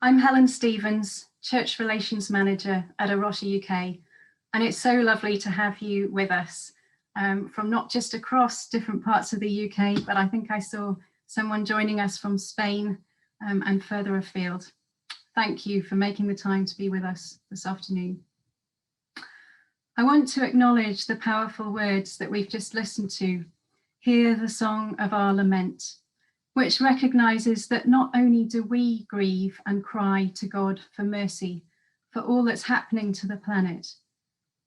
I'm Helen Stephens, Church Relations Manager at A Rocha UK, and it's so lovely to have you with us from not just across different parts of the UK, but I think I saw someone joining us from Spain and further afield. Thank you for making the time to be with us this afternoon. I want to acknowledge the powerful words that we've just listened to. Hear the song of our lament, which recognises that not only do we grieve and cry to God for mercy for all that's happening to the planet,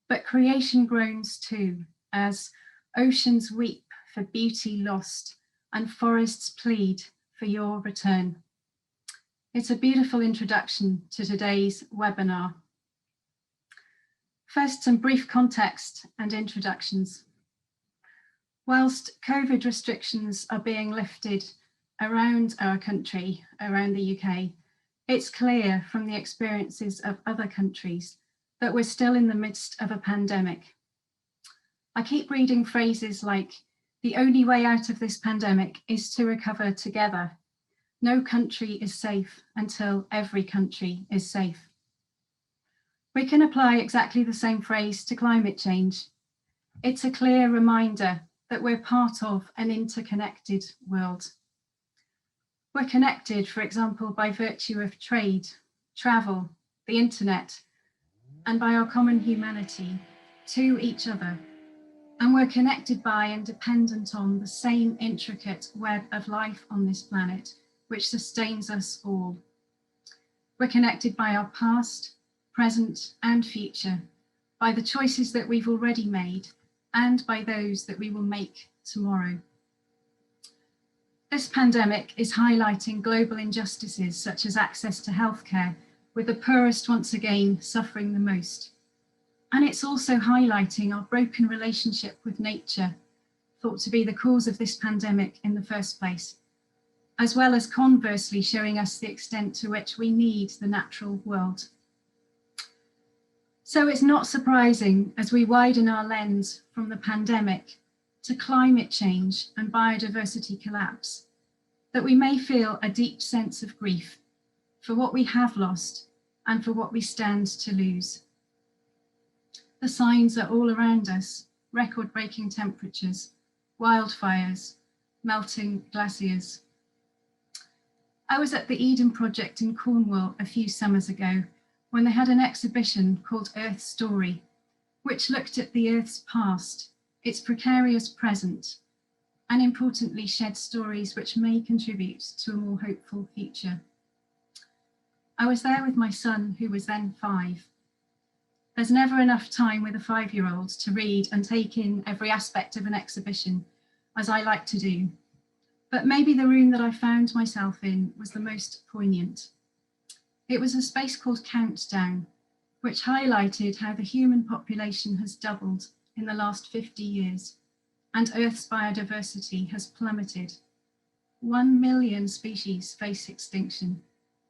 but creation groans too, as oceans weep for beauty lost and forests plead for your return. It's a beautiful introduction to today's webinar. First, some brief context and introductions. Whilst COVID restrictions are being lifted around our country, around the UK, it's clear from the experiences of other countries that we're still in the midst of a pandemic. I keep reading phrases like, the only way out of this pandemic is to recover together. No country is safe until every country is safe. We can apply exactly the same phrase to climate change. It's a clear reminder that we're part of an interconnected world. We're connected, for example, by virtue of trade, travel, the internet, and by our common humanity to each other. And we're connected by and dependent on the same intricate web of life on this planet, which sustains us all. We're connected by our past, present, and future, by the choices that we've already made, and by those that we will make tomorrow. This pandemic is highlighting global injustices such as access to healthcare, with the poorest once again suffering the most. And it's also highlighting our broken relationship with nature, thought to be the cause of this pandemic in the first place, as well as conversely showing us the extent to which we need the natural world. So it's not surprising as we widen our lens from the pandemic to climate change and biodiversity collapse, that we may feel a deep sense of grief for what we have lost and for what we stand to lose. The signs are all around us: record-breaking temperatures, wildfires, melting glaciers. I was at the Eden Project in Cornwall a few summers ago when they had an exhibition called Earth Story, which looked at the Earth's past, its precarious present, and importantly shed stories which may contribute to a more hopeful future. I was there with my son, who was then 5. There's never enough time with a 5-year-old to read and take in every aspect of an exhibition, as I like to do. But maybe the room that I found myself in was the most poignant. It was a space called Countdown, which highlighted how the human population has doubled in the last 50 years, and Earth's biodiversity has plummeted. 1 million species face extinction,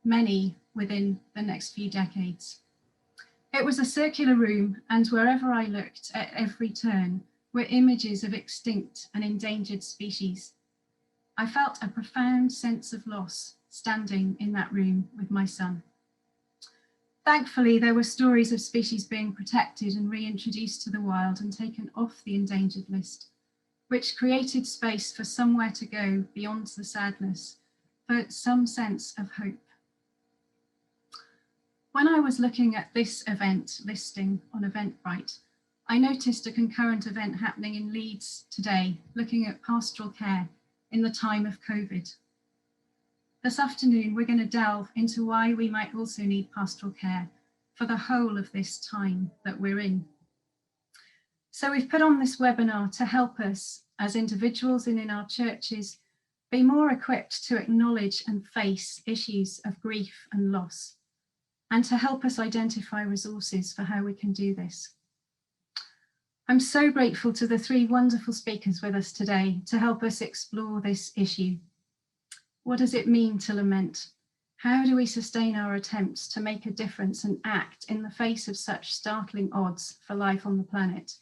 many within the next few decades. It was a circular room, and wherever I looked at every turn were images of extinct and endangered species. I felt a profound sense of loss standing in that room with my son. Thankfully, there were stories of species being protected and reintroduced to the wild and taken off the endangered list, which created space for somewhere to go beyond the sadness, for some sense of hope. When I was looking at this event listing on Eventbrite, I noticed a concurrent event happening in Leeds today, looking at pastoral care in the time of COVID. This afternoon, we're going to delve into why we might also need pastoral care for the whole of this time that we're in. So we've put on this webinar to help us as individuals and in our churches be more equipped to acknowledge and face issues of grief and loss, and to help us identify resources for how we can do this. I'm so grateful to the 3 wonderful speakers with us today to help us explore this issue. What does it mean to lament? How do we sustain our attempts to make a difference and act in the face of such startling odds for life on the planet,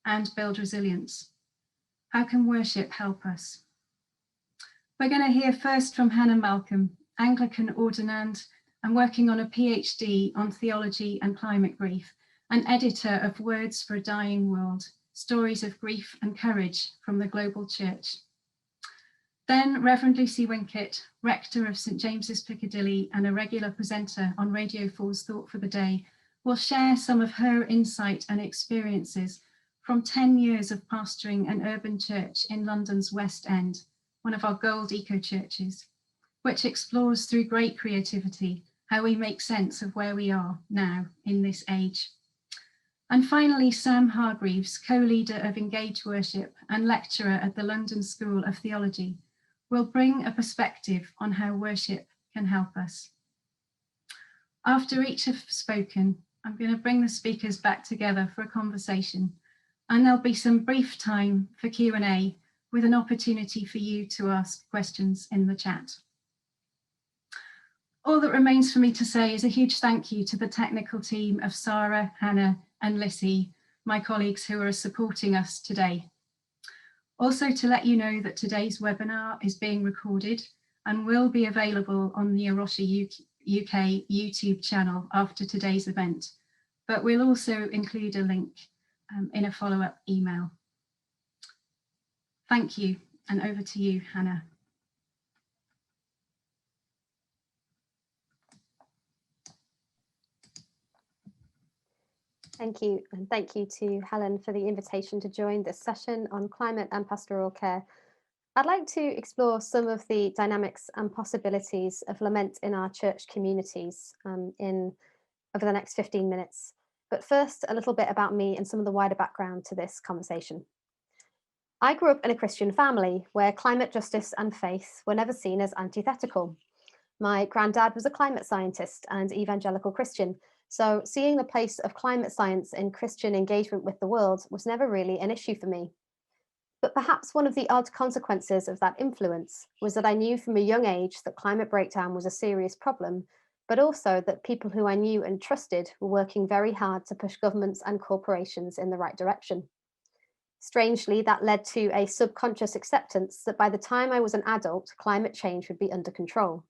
and build resilience? How can worship help us? We're going to hear first from Hannah Malcolm, Anglican ordinand and working on a PhD on theology and climate grief, and editor of Words for a Dying World, Stories of Grief and Courage from the Global Church. Then Reverend Lucy Winkett, rector of St James's Piccadilly and a regular presenter on Radio 4's Thought for the Day, will share some of her insight and experiences from 10 years of pastoring an urban church in London's West End, one of our gold eco-churches, which explores through great creativity how we make sense of where we are now in this age. And finally, Sam Hargreaves, co-leader of Engage Worship and lecturer at the London School of Theology, will bring a perspective on how worship can help us. After each have spoken, I'm going to bring the speakers back together for a conversation, and there'll be some brief time for Q&A with an opportunity for you to ask questions in the chat. All that remains for me to say is a huge thank you to the technical team of Sarah, Hannah and Lissy, my colleagues who are supporting us today. Also to let you know that today's webinar is being recorded and will be available on the A Rocha UK YouTube channel after today's event, but we'll also include a link in a follow-up email. Thank you, and over to you, Hannah. Thank you, and thank you to Helen for the invitation to join this session on climate and pastoral care. I'd like to explore some of the dynamics and possibilities of lament in our church communities over the next 15 minutes. But first, a little bit about me and some of the wider background to this conversation. I grew up in a Christian family where climate justice and faith were never seen as antithetical. My granddad was a climate scientist and evangelical Christian, so seeing the place of climate science in Christian engagement with the world was never really an issue for me. But perhaps one of the odd consequences of that influence was that I knew from a young age that climate breakdown was a serious problem, but also that people who I knew and trusted were working very hard to push governments and corporations in the right direction. Strangely, that led to a subconscious acceptance that by the time I was an adult, climate change would be under control.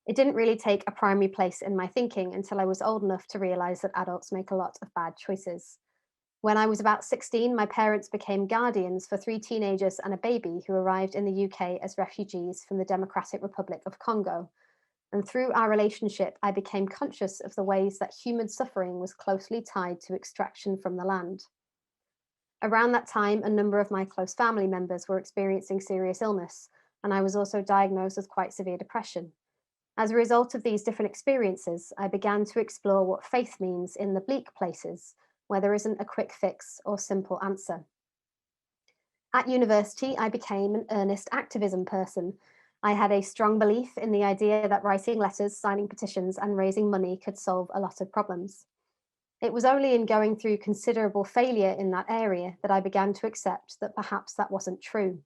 It didn't really take a primary place in my thinking until I was old enough to realize that adults make a lot of bad choices. When I was about 16, my parents became guardians for 3 teenagers and a baby who arrived in the UK as refugees from the Democratic Republic of Congo. And through our relationship, I became conscious of the ways that human suffering was closely tied to extraction from the land. Around that time, a number of my close family members were experiencing serious illness, and I was also diagnosed with quite severe depression. As a result of these different experiences, I began to explore what faith means in the bleak places, where there isn't a quick fix or simple answer. At university, I became an earnest activism person. I had a strong belief in the idea that writing letters, signing petitions, and raising money could solve a lot of problems. It was only in going through considerable failure in that area that I began to accept that perhaps that wasn't true.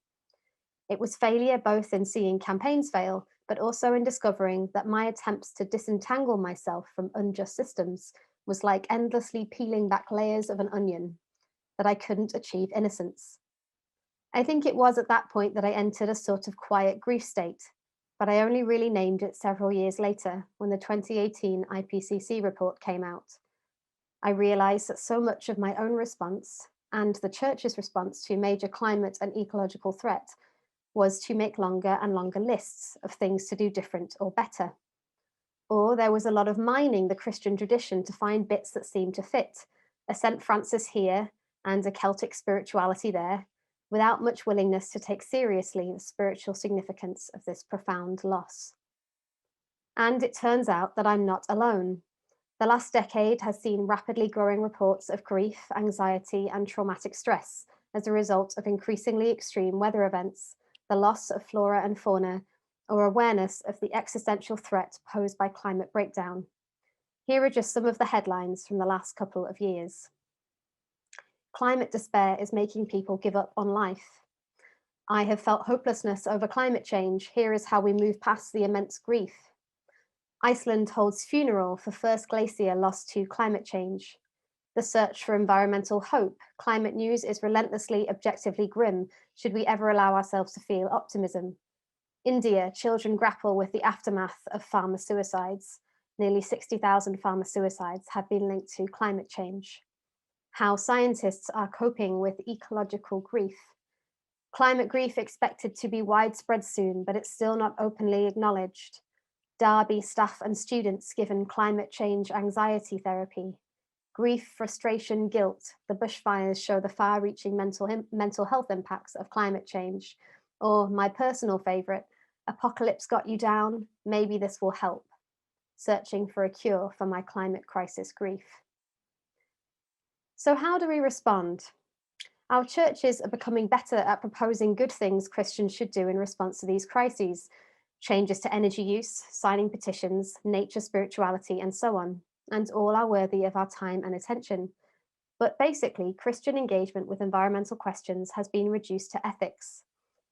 It was failure both in seeing campaigns fail, but also in discovering that my attempts to disentangle myself from unjust systems was like endlessly peeling back layers of an onion, that I couldn't achieve innocence. I think it was at that point that I entered a sort of quiet grief state, but I only really named it several years later when the 2018 IPCC report came out. I realized that so much of my own response and the church's response to major climate and ecological threat was to make longer and longer lists of things to do different or better. Or there was a lot of mining the Christian tradition to find bits that seemed to fit, a St. Francis here and a Celtic spirituality there, without much willingness to take seriously the spiritual significance of this profound loss. And it turns out that I'm not alone. The last decade has seen rapidly growing reports of grief, anxiety, and traumatic stress as a result of increasingly extreme weather events, the loss of flora and fauna, or awareness of the existential threat posed by climate breakdown. Here are just some of the headlines from the last couple of years. Climate despair is making people give up on life. I have felt hopelessness over climate change. Here is how we move past the immense grief. Iceland holds funeral for first glacier lost to climate change. The search for environmental hope. Climate news is relentlessly, objectively grim. Should we ever allow ourselves to feel optimism? India, children grapple with the aftermath of farmer suicides. Nearly 60,000 farmer suicides have been linked to climate change. How scientists are coping with ecological grief. Climate grief expected to be widespread soon, but it's still not openly acknowledged. Derby staff and students given climate change anxiety therapy. Grief, frustration, guilt. The bushfires show the far-reaching mental health impacts of climate change. Or my personal favorite, apocalypse got you down, maybe this will help. Searching for a cure for my climate crisis grief. So how do we respond? Our churches are becoming better at proposing good things Christians should do in response to these crises. Changes to energy use, signing petitions, nature spirituality, and so on. And all are worthy of our time and attention. But basically, Christian engagement with environmental questions has been reduced to ethics.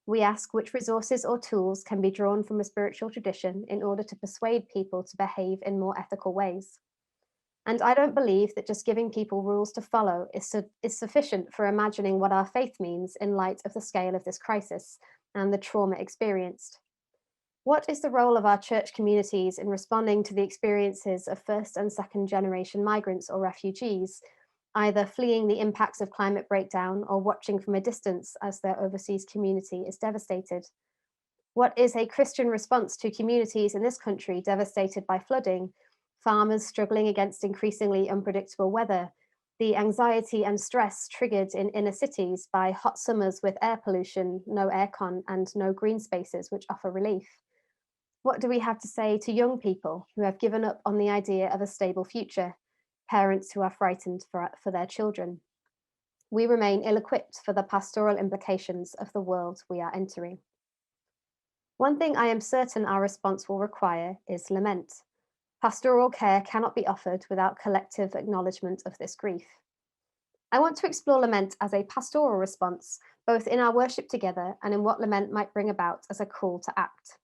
We ask which resources or tools can be drawn from a spiritual tradition in order to persuade people to behave in more ethical ways. And I don't believe that just giving people rules to follow is sufficient for imagining what our faith means in light of the scale of this crisis and the trauma experienced. What is the role of our church communities in responding to the experiences of first and second generation migrants or refugees, either fleeing the impacts of climate breakdown or watching from a distance as their overseas community is devastated? What is a Christian response to communities in this country devastated by flooding, farmers struggling against increasingly unpredictable weather, the anxiety and stress triggered in inner cities by hot summers with air pollution, no aircon, and no green spaces which offer relief? What do we have to say to young people who have given up on the idea of a stable future, parents who are frightened for their children? We remain ill-equipped for the pastoral implications of the world we are entering. One thing I am certain our response will require is lament. Pastoral care cannot be offered without collective acknowledgement of this grief. I want to explore lament as a pastoral response, both in our worship together and in what lament might bring about as a call to act.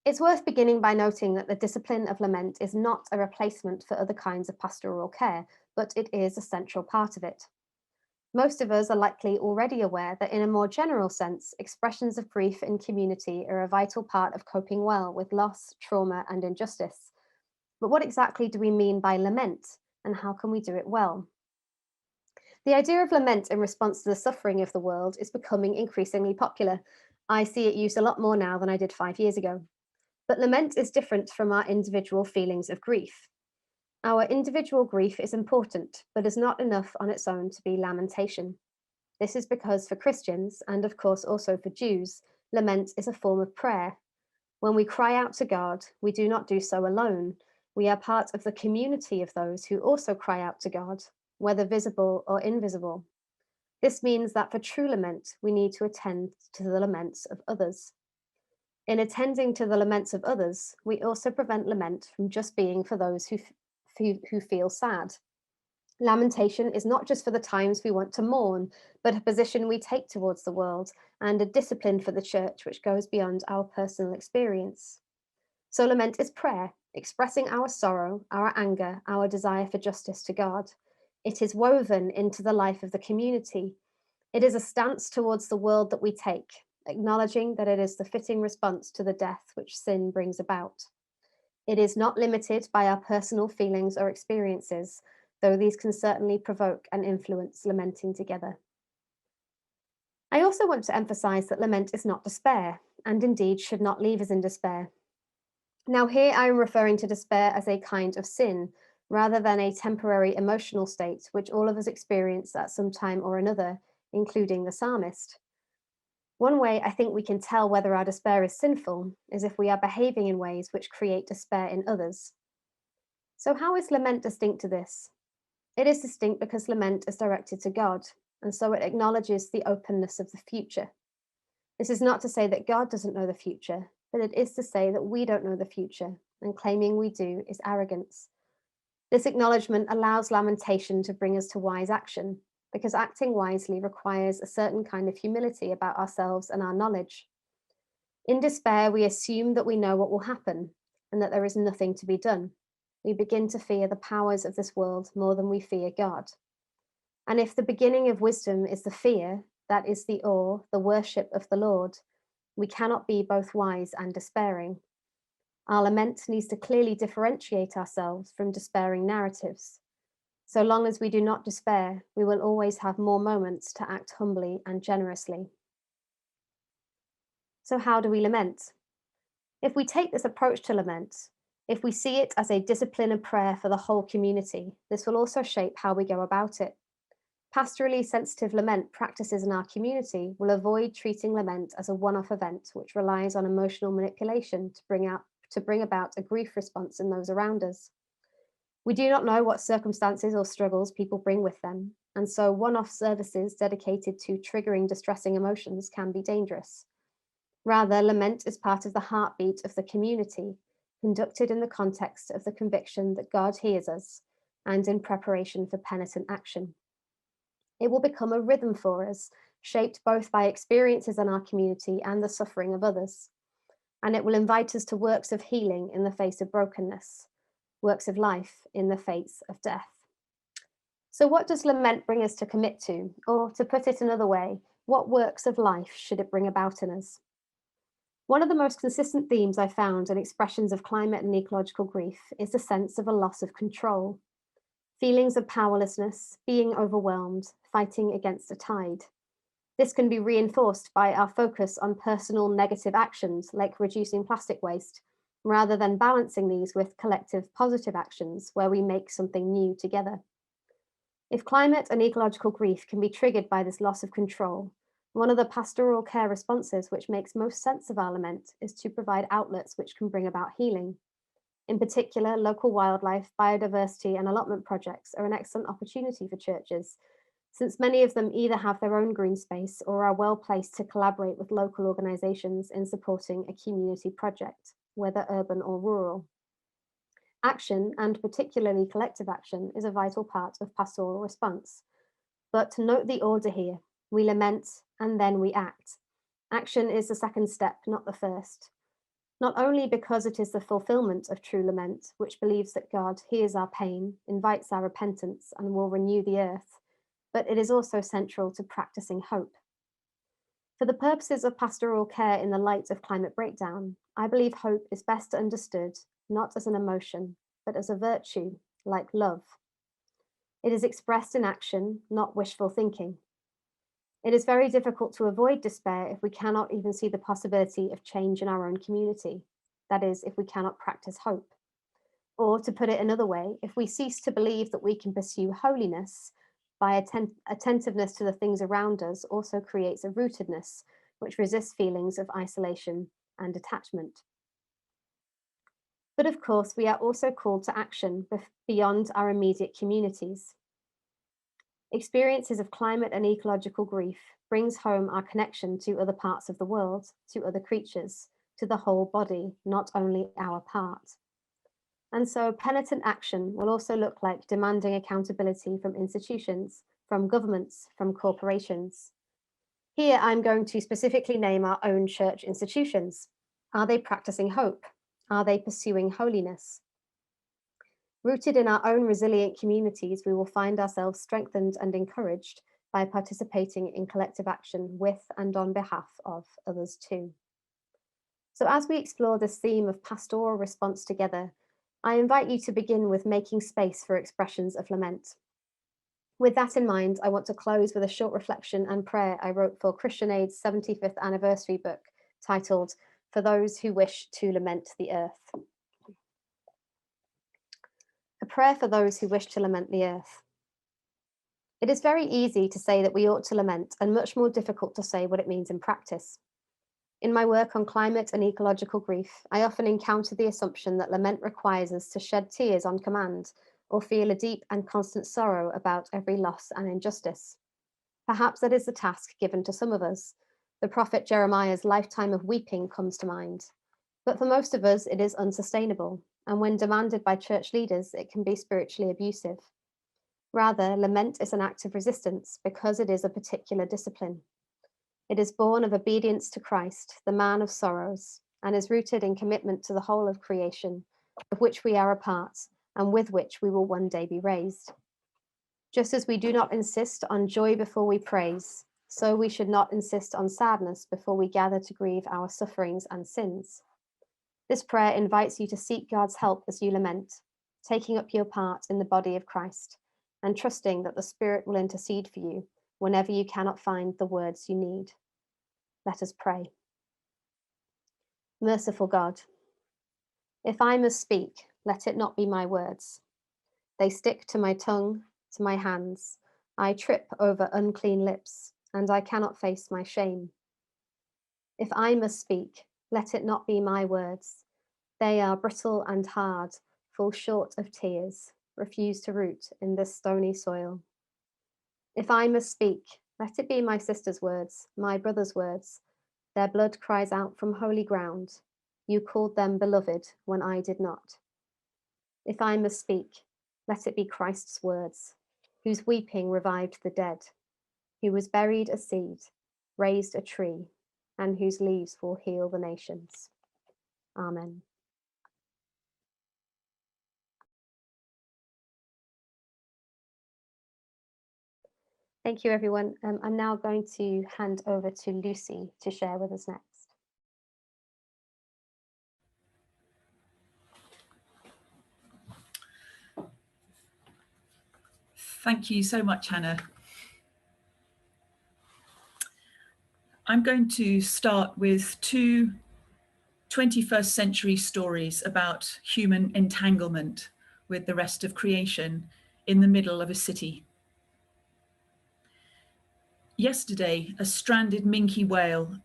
It's worth beginning by noting that the discipline of lament is not a replacement for other kinds of pastoral care, but it is a central part of it. Most of us are likely already aware that in a more general sense, expressions of grief in community are a vital part of coping well with loss, trauma, and injustice. But what exactly do we mean by lament, and how can we do it well? The idea of lament in response to the suffering of the world is becoming increasingly popular. I see it used a lot more now than I did 5 years ago. But lament is different from our individual feelings of grief. Our individual grief is important, but is not enough on its own to be lamentation. This is because for Christians, and of course also for Jews, lament is a form of prayer. When we cry out to God, we do not do so alone. We are part of the community of those who also cry out to God, whether visible or invisible. This means that for true lament, we need to attend to the laments of others. In attending to the laments of others, we also prevent lament from just being for those who feel sad. Lamentation is not just for the times we want to mourn, but a position we take towards the world and a discipline for the church which goes beyond our personal experience. So lament is prayer, expressing our sorrow, our anger, our desire for justice to God. It is woven into the life of the community. It is a stance towards the world that we take, acknowledging that it is the fitting response to the death which sin brings about. It is not limited by our personal feelings or experiences, though these can certainly provoke and influence lamenting together. I also want to emphasize that lament is not despair, and indeed should not leave us in despair. Now here I am referring to despair as a kind of sin, rather than a temporary emotional state which all of us experience at some time or another, including the psalmist. One way I think we can tell whether our despair is sinful is if we are behaving in ways which create despair in others. So how is lament distinct to this? It is distinct because lament is directed to God, and so it acknowledges the openness of the future. This is not to say that God doesn't know the future, but it is to say that we don't know the future, and claiming we do is arrogance. This acknowledgement allows lamentation to bring us to wise action, because acting wisely requires a certain kind of humility about ourselves and our knowledge. In despair, we assume that we know what will happen and that there is nothing to be done. We begin to fear the powers of this world more than we fear God. And if the beginning of wisdom is the fear, that is the awe, the worship of the Lord, we cannot be both wise and despairing. Our lament needs to clearly differentiate ourselves from despairing narratives. So long as we do not despair, we will always have more moments to act humbly and generously. So how do we lament? If we take this approach to lament, if we see it as a discipline of prayer for the whole community, this will also shape how we go about it. Pastorally sensitive lament practices in our community will avoid treating lament as a one-off event which relies on emotional manipulation to bring about a grief response in those around us. We do not know what circumstances or struggles people bring with them, and so one-off services dedicated to triggering distressing emotions can be dangerous. Rather, lament is part of the heartbeat of the community, conducted in the context of the conviction that God hears us and in preparation for penitent action. It will become a rhythm for us, shaped both by experiences in our community and the suffering of others. And it will invite us to works of healing in the face of brokenness, works of life in the face of death. So what does lament bring us to commit to? Or to put it another way, what works of life should it bring about in us? One of the most consistent themes I found in expressions of climate and ecological grief is the sense of a loss of control. Feelings of powerlessness, being overwhelmed, fighting against a tide. This can be reinforced by our focus on personal negative actions like reducing plastic waste, rather than balancing these with collective positive actions where we make something new together. If climate and ecological grief can be triggered by this loss of control, one of the pastoral care responses which makes most sense of our lament is to provide outlets which can bring about healing. In particular, local wildlife, biodiversity, and allotment projects are an excellent opportunity for churches, since many of them either have their own green space or are well placed to collaborate with local organisations in supporting a community project, whether urban or rural. Action, and particularly collective action, is a vital part of pastoral response. But note the order here. We lament and then we act. Action is the second step, not the first. Not only because it is the fulfillment of true lament, which believes that God hears our pain, invites our repentance, and will renew the earth, but it is also central to practicing hope. For the purposes of pastoral care in the light of climate breakdown, I believe hope is best understood not as an emotion, but as a virtue, like love. It is expressed in action, not wishful thinking. It is very difficult to avoid despair if we cannot even see the possibility of change in our own community. That is, if we cannot practice hope. Or to put it another way, if we cease to believe that we can pursue holiness, by attentiveness to the things around us also creates a rootedness which resists feelings of isolation and detachment. But of course, we are also called to action beyond our immediate communities. Experiences of climate and ecological grief brings home our connection to other parts of the world, to other creatures, to the whole body, not only our part. And so penitent action will also look like demanding accountability from institutions, from governments, from corporations. Here, I'm going to specifically name our own church institutions. Are they practicing hope? Are they pursuing holiness? Rooted in our own resilient communities, we will find ourselves strengthened and encouraged by participating in collective action with and on behalf of others too. So as we explore this theme of pastoral response together, I invite you to begin with making space for expressions of lament. With that in mind, I want to close with a short reflection and prayer I wrote for Christian Aid's 75th anniversary book titled, For Those Who Wish to Lament the Earth. A prayer for those who wish to lament the earth. It is very easy to say that we ought to lament and much more difficult to say what it means in practice. In my work on climate and ecological grief, I often encounter the assumption that lament requires us to shed tears on command or feel a deep and constant sorrow about every loss and injustice. Perhaps that is the task given to some of us. The prophet Jeremiah's lifetime of weeping comes to mind. But for most of us, it is unsustainable, and when demanded by church leaders, it can be spiritually abusive. Rather, lament is an act of resistance because it is a particular discipline. It is born of obedience to Christ, the man of sorrows, and is rooted in commitment to the whole of creation, of which we are a part, and with which we will one day be raised. Just as we do not insist on joy before we praise, so we should not insist on sadness before we gather to grieve our sufferings and sins. This prayer invites you to seek God's help as you lament, taking up your part in the body of Christ and trusting that the Spirit will intercede for you whenever you cannot find the words you need. Let us pray. Merciful God, if I must speak, let it not be my words. They stick to my tongue, to my hands. I trip over unclean lips, and I cannot face my shame. If I must speak, let it not be my words. They are brittle and hard, fall short of tears, refuse to root in this stony soil. If I must speak, let it be my sister's words, my brother's words. Their blood cries out from holy ground. You called them beloved when I did not. If I must speak, let it be Christ's words, whose weeping revived the dead, who was buried a seed, raised a tree, and whose leaves will heal the nations. Amen. Thank you, everyone. I'm now going to hand over to Lucy to share with us next. Thank you so much, Hannah. I'm going to start with two 21st century stories about human entanglement with the rest of creation in the middle of a city. Yesterday, a stranded minke whale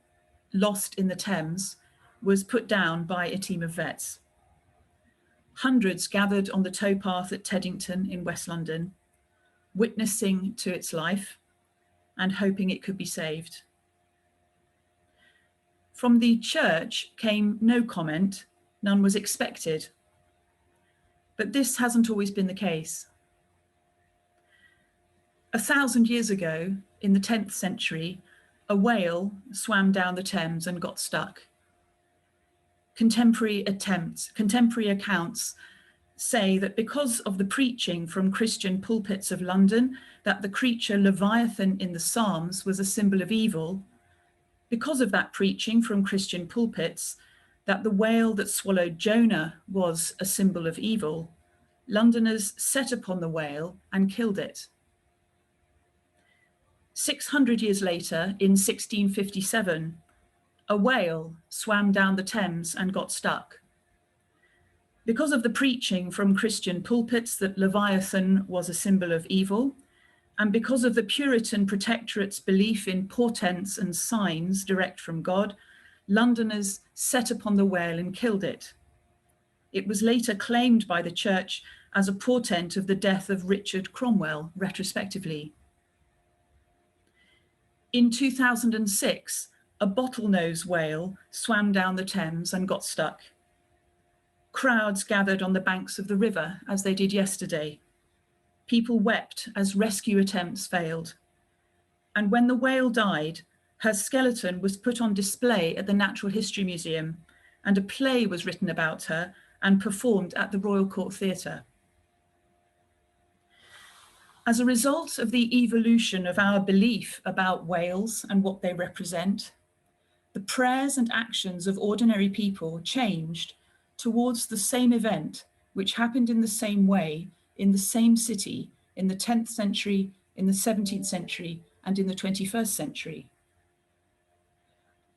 lost in the Thames was put down by a team of vets. Hundreds gathered on the towpath at Teddington in West London, witnessing to its life and hoping it could be saved. From the church came no comment, none was expected. But this hasn't always been the case. 1,000 years ago, in the 10th century, a whale swam down the Thames and got stuck. Contemporary accounts say that because of the preaching from Christian pulpits of London, that the creature Leviathan in the Psalms was a symbol of evil, because of that preaching from Christian pulpits, that the whale that swallowed Jonah was a symbol of evil, Londoners set upon the whale and killed it. 600 years later, in 1657, a whale swam down the Thames and got stuck. Because of the preaching from Christian pulpits that Leviathan was a symbol of evil, and because of the Puritan Protectorate's belief in portents and signs direct from God, Londoners set upon the whale and killed it. It was later claimed by the church as a portent of the death of Richard Cromwell, retrospectively. In 2006, a bottlenose whale swam down the Thames and got stuck. Crowds gathered on the banks of the river, as they did yesterday. People wept as rescue attempts failed. And when the whale died, her skeleton was put on display at the Natural History Museum, and a play was written about her and performed at the Royal Court Theatre. As a result of the evolution of our belief about whales and what they represent, the prayers and actions of ordinary people changed towards the same event, which happened in the same way, in the same city, in the 10th century, in the 17th century, and in the 21st century.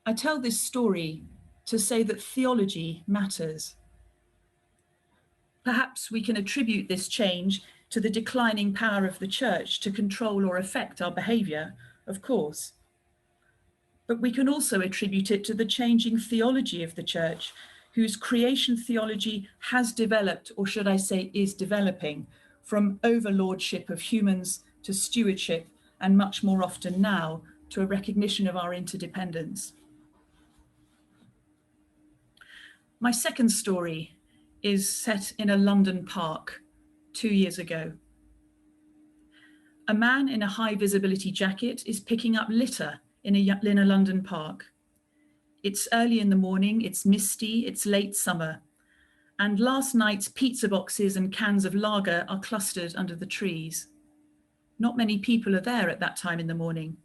I tell this story to say that theology matters. Perhaps we can attribute this change to the declining power of the church to control or affect our behaviour, of course. But we can also attribute it to the changing theology of the church, whose creation theology has developed, or should I say is developing, from overlordship of humans to stewardship, and much more often now to a recognition of our interdependence. My second story is set in a London park 2 years ago. A man in a high visibility jacket is picking up litter in a London park. It's early in the morning, it's misty, it's late summer, and last night's pizza boxes and cans of lager are clustered under the trees. Not many people are there at that time in the morning,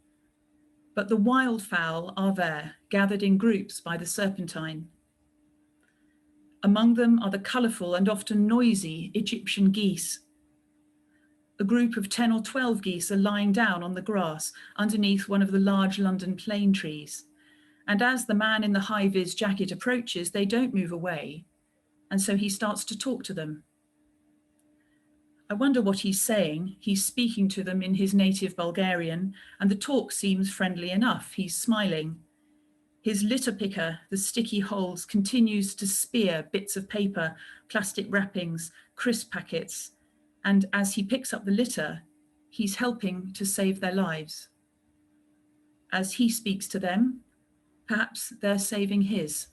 but the wildfowl are there, gathered in groups by the Serpentine. Among them are the colourful and often noisy Egyptian geese. A group of 10 or 12 geese are lying down on the grass underneath one of the large London plane trees. And as the man in the high-vis jacket approaches, they don't move away. And so he starts to talk to them. I wonder what he's saying. He's speaking to them in his native Bulgarian, and the talk seems friendly enough. He's smiling. His litter picker, the sticky holes, continues to spear bits of paper, plastic wrappings, crisp packets, and as he picks up the litter, he's helping to save their lives. As he speaks to them, perhaps they're saving his.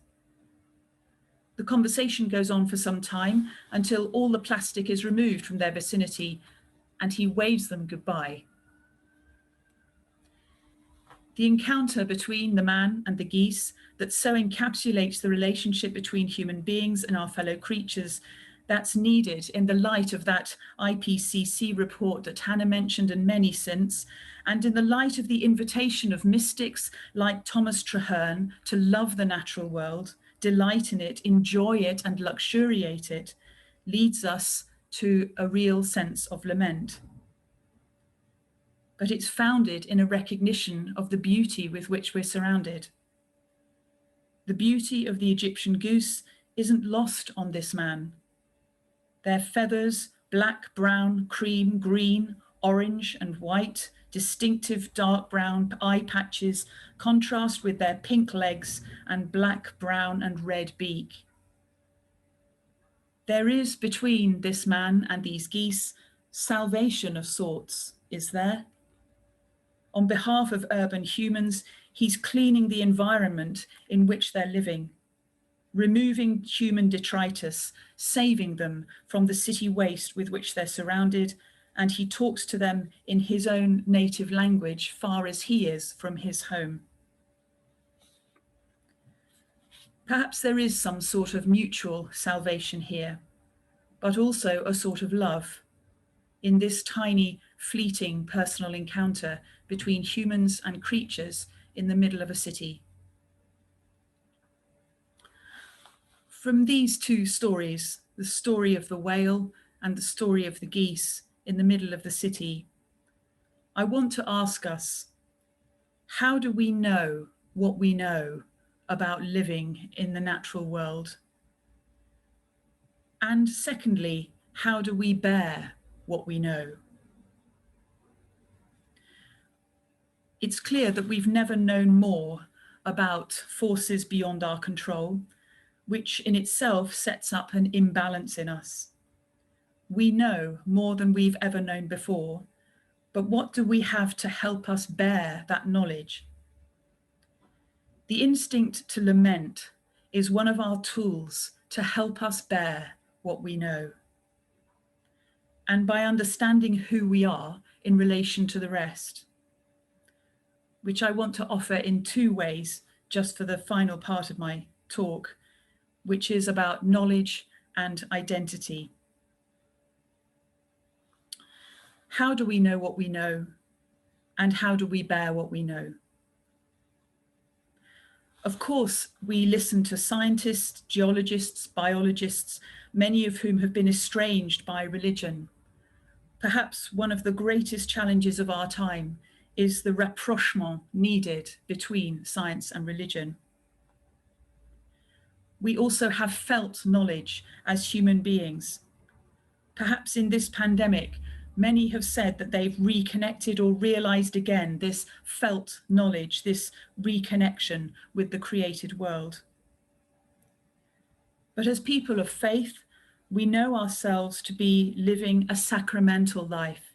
The conversation goes on for some time until all the plastic is removed from their vicinity and he waves them goodbye. The encounter between the man and the geese that so encapsulates the relationship between human beings and our fellow creatures, that's needed in the light of that IPCC report that Hannah mentioned and many since, and in the light of the invitation of mystics like Thomas Traherne to love the natural world, delight in it, enjoy it and luxuriate it, leads us to a real sense of lament. But it's founded in a recognition of the beauty with which we're surrounded. The beauty of the Egyptian goose isn't lost on this man. Their feathers, black, brown, cream, green, orange and white, distinctive dark brown eye patches contrast with their pink legs and black, brown and red beak. There is between this man and these geese salvation of sorts, is there? On behalf of urban humans, he's cleaning the environment in which they're living, removing human detritus, saving them from the city waste with which they're surrounded, and he talks to them in his own native language, far as he is from his home. Perhaps there is some sort of mutual salvation here, but also a sort of love in this tiny, fleeting personal encounter between humans and creatures in the middle of a city. From these two stories, the story of the whale and the story of the geese in the middle of the city, I want to ask us, how do we know what we know about living in the natural world? And secondly, how do we bear what we know? It's clear that we've never known more about forces beyond our control, which in itself sets up an imbalance in us. We know more than we've ever known before, but what do we have to help us bear that knowledge? The instinct to lament is one of our tools to help us bear what we know. And by understanding who we are in relation to the rest, which I want to offer in two ways, just for the final part of my talk, which is about knowledge and identity. How do we know what we know? And how do we bear what we know? Of course, we listen to scientists, geologists, biologists, many of whom have been estranged by religion. Perhaps one of the greatest challenges of our time is the rapprochement needed between science and religion. We also have felt knowledge as human beings. Perhaps in this pandemic, many have said that they've reconnected or realized again this felt knowledge, this reconnection with the created world. But as people of faith, we know ourselves to be living a sacramental life.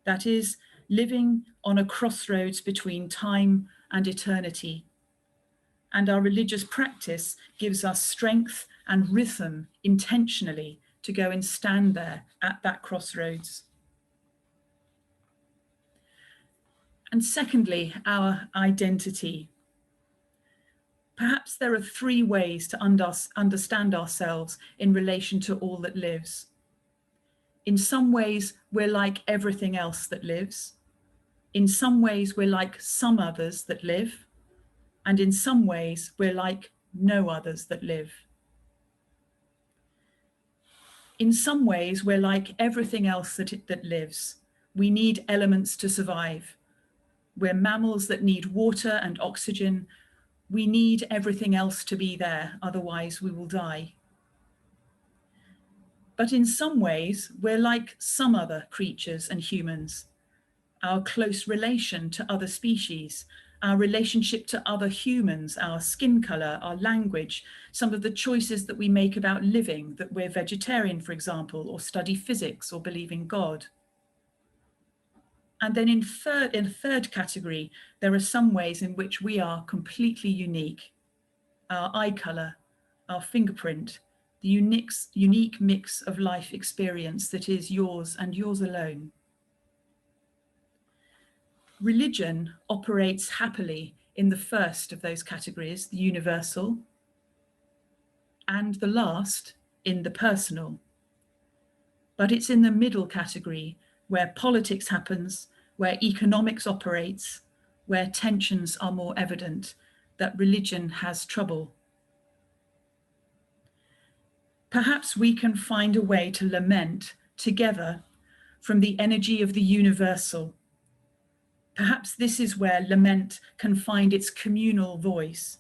That is, living on a crossroads between time and eternity. And our religious practice gives us strength and rhythm intentionally to go and stand there at that crossroads. And secondly, our identity. Perhaps there are three ways to understand ourselves in relation to all that lives. In some ways, we're like everything else that lives. In some ways, we're like some others that live. And in some ways, we're like no others that live. In some ways, we're like everything else that lives. We need elements to survive. We're mammals that need water and oxygen. We need everything else to be there, otherwise we will die. But in some ways, we're like some other creatures and humans. Our close relation to other species, our relationship to other humans, our skin color, our language, some of the choices that we make about living, that we're vegetarian, for example, or study physics or believe in God. And then in third category, there are some ways in which we are completely unique. Our eye color, our fingerprint, the unique mix of life experience that is yours and yours alone. Religion operates happily in the first of those categories, the universal, and the last, in the personal. But it's in the middle category where politics happens, where economics operates, where tensions are more evident, that religion has trouble. Perhaps we can find a way to lament together from the energy of the universal. Perhaps this is where lament can find its communal voice.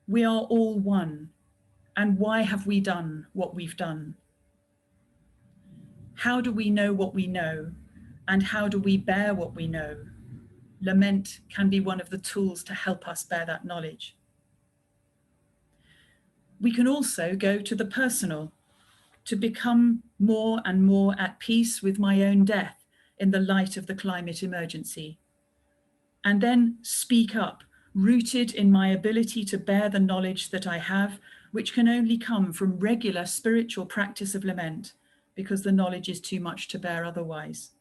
We are all one, and why have we done what we've done? How do we know what we know, and how do we bear what we know? Lament can be one of the tools to help us bear that knowledge. We can also go to the personal, to become more and more at peace with my own death in the light of the climate emergency. And then speak up, rooted in my ability to bear the knowledge that I have, which can only come from regular spiritual practice of lament, because the knowledge is too much to bear otherwise.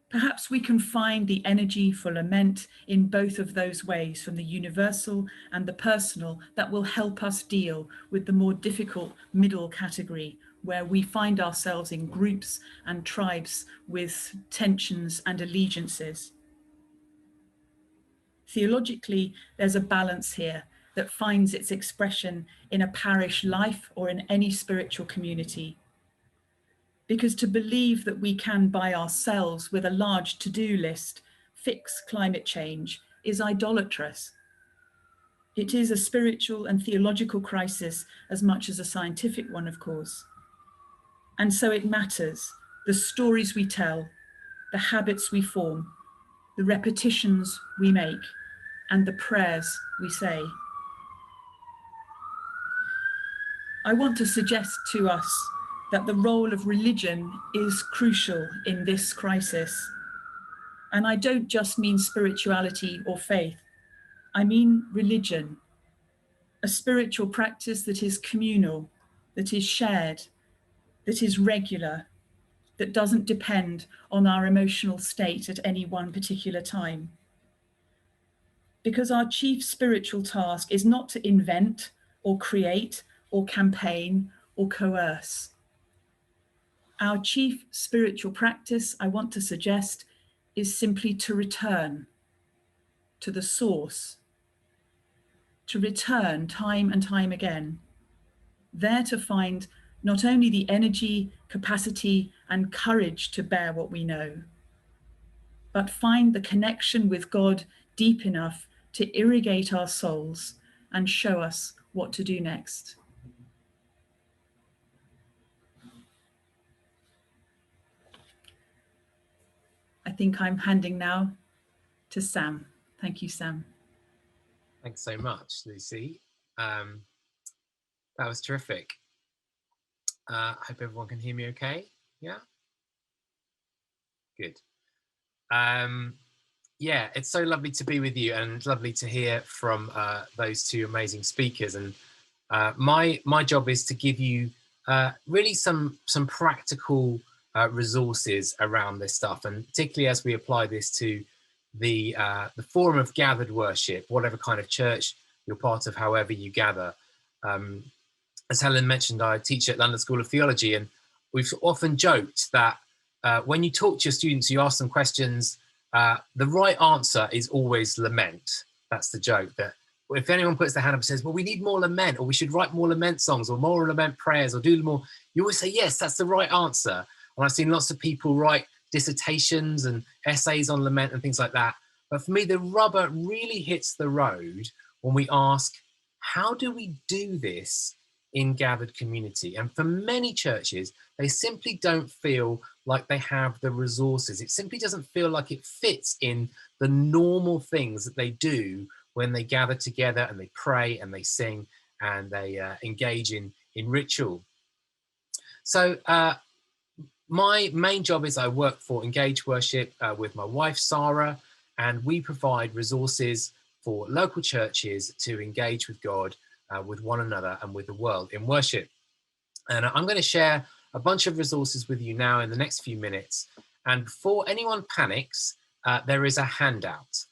Perhaps we can find the energy for lament in both of those ways, from the universal and the personal, that will help us deal with the more difficult middle category, where we find ourselves in groups and tribes with tensions and allegiances. Theologically, there's a balance here that finds its expression in a parish life or in any spiritual community. Because to believe that we can by ourselves, with a large to-do list, fix climate change is idolatrous. It is a spiritual and theological crisis as much as a scientific one, of course. And so it matters, the stories we tell, the habits we form, the repetitions we make, and the prayers we say. I want to suggest to us that the role of religion is crucial in this crisis. And I don't just mean spirituality or faith. I mean religion, a spiritual practice that is communal, that is shared, that is regular, that doesn't depend on our emotional state at any one particular time. Because our chief spiritual task is not to invent or create or campaign or coerce. Our chief spiritual practice, I want to suggest, is simply to return to the source, to return time and time again, there to find not only the energy, capacity, and courage to bear what we know, but find the connection with God deep enough to irrigate our souls and show us what to do next. I think I'm handing now to Sam. Thank you, Sam. Thanks so much, Lucy. That was terrific. I hope everyone can hear me okay. Yeah? Good. Yeah, it's so lovely to be with you and lovely to hear from those two amazing speakers. And my job is to give you really some practical resources around this stuff, and particularly as we apply this to the form of gathered worship, whatever kind of church you're part of, however you gather. As Helen mentioned, I teach at London School of Theology, and we've often joked that when you talk to your students, you ask them questions, the right answer is always lament. That's the joke, that if anyone puts their hand up and says, well, we need more lament, or we should write more lament songs, or more lament prayers, or do more, you always say, yes, that's the right answer. And I've seen lots of people write dissertations and essays on lament and things like that. But for me, the rubber really hits the road when we ask, how do we do this in gathered community? And for many churches, they simply don't feel like they have the resources. It simply doesn't feel like it fits in the normal things that they do when they gather together and they pray and they sing and they engage in ritual. So my main job is I work for Engage Worship with my wife, Sarah, and we provide resources for local churches to engage with God, with one another and with the world in worship. And I'm going to share a bunch of resources with you now in the next few minutes. And before anyone panics, there is a handout,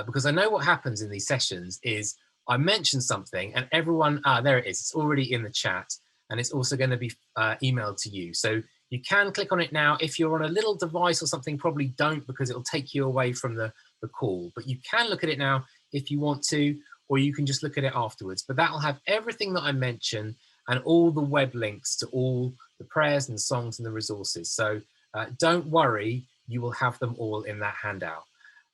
because I know what happens in these sessions is I mention something and everyone, there it is, it's already in the chat, and it's also going to be emailed to you. So you can click on it now. If you're on a little device or something, probably don't, because it'll take you away from the call. But you can look at it now if you want to, or you can just look at it afterwards. But that'll have everything that I mentioned and all the web links to all the prayers and the songs and the resources. So don't worry, you will have them all in that handout.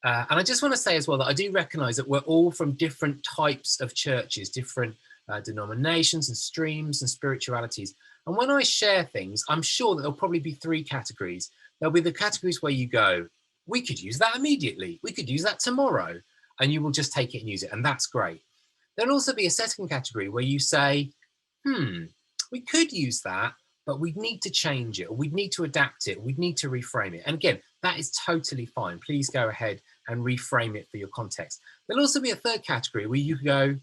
And I just want to say as well that I do recognize that we're all from different types of churches, different denominations and streams and spiritualities. And when I share things, I'm sure that there'll probably be three categories. There'll be the categories where you go, we could use that immediately. We could use that tomorrow. And you will just take it and use it. And that's great. There'll also be a second category where you say, we could use that, but we'd need to change it, or we'd need to adapt it, or we'd need to reframe it. And again, that is totally fine. Please go ahead and reframe it for your context. There'll also be a third category where you go,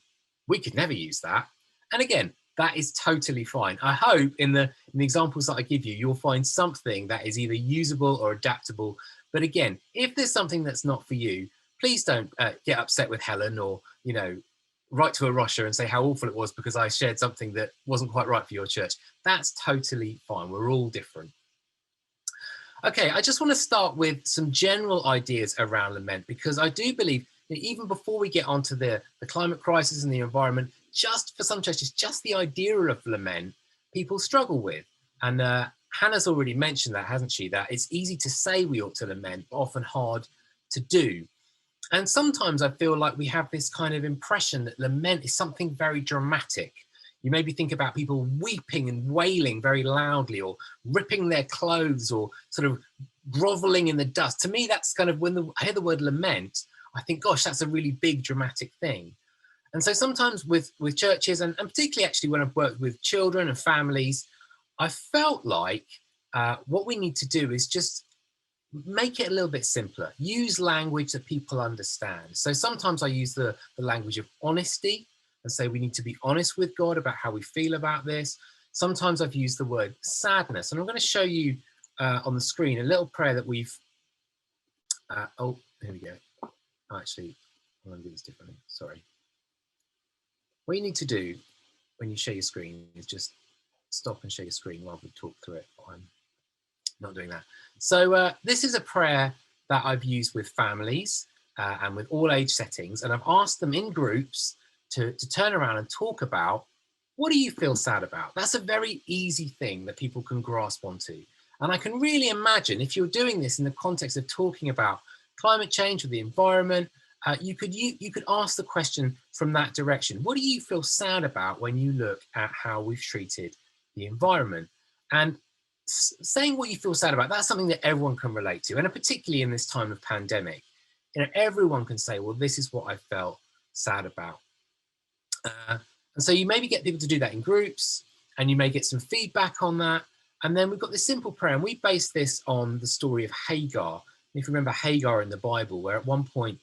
we could never use that. And again, that is totally fine. I hope in the examples that I give you, you'll find something that is either usable or adaptable. But again, if there's something that's not for you, please don't get upset with Helen, or, you know, write to A Rocha and say how awful it was because I shared something that wasn't quite right for your church. That's totally fine. We're all different. Okay, I just want to start with some general ideas around lament, because I do believe that even before we get onto the climate crisis and the environment, just for some churches, just the idea of lament, people struggle with. And Hannah's already mentioned that, hasn't she? That it's easy to say we ought to lament, but often hard to do. And sometimes I feel like we have this kind of impression that lament is something very dramatic. You maybe think about people weeping and wailing very loudly, or ripping their clothes, or sort of groveling in the dust. To me, that's kind of, when I hear the word lament, I think, gosh, that's a really big dramatic thing. And so sometimes with churches, and particularly actually when I've worked with children and families, I felt like what we need to do is just make it a little bit simpler. Use language that people understand. So sometimes I use the language of honesty and say we need to be honest with God about how we feel about this. Sometimes I've used the word sadness, and I'm going to show you on the screen a little prayer that we've, oh, here we go. Actually, I'm going to do this differently, sorry. What you need to do when you share your screen is just stop and share your screen while we talk through it. I'm not doing that. So this is a prayer that I've used with families and with all age settings, and I've asked them in groups to turn around and talk about, what do you feel sad about? That's a very easy thing that people can grasp onto. And I can really imagine if you're doing this in the context of talking about climate change or the environment, you could ask the question from that direction. What do you feel sad about when you look at how we've treated the environment? And saying what you feel sad about, that's something that everyone can relate to. And particularly in this time of pandemic, you know, everyone can say, well, this is what I felt sad about. And so you maybe get people to do that in groups, and you may get some feedback on that. And then we've got this simple prayer, and we base this on the story of Hagar. If you remember Hagar in the Bible, where at one point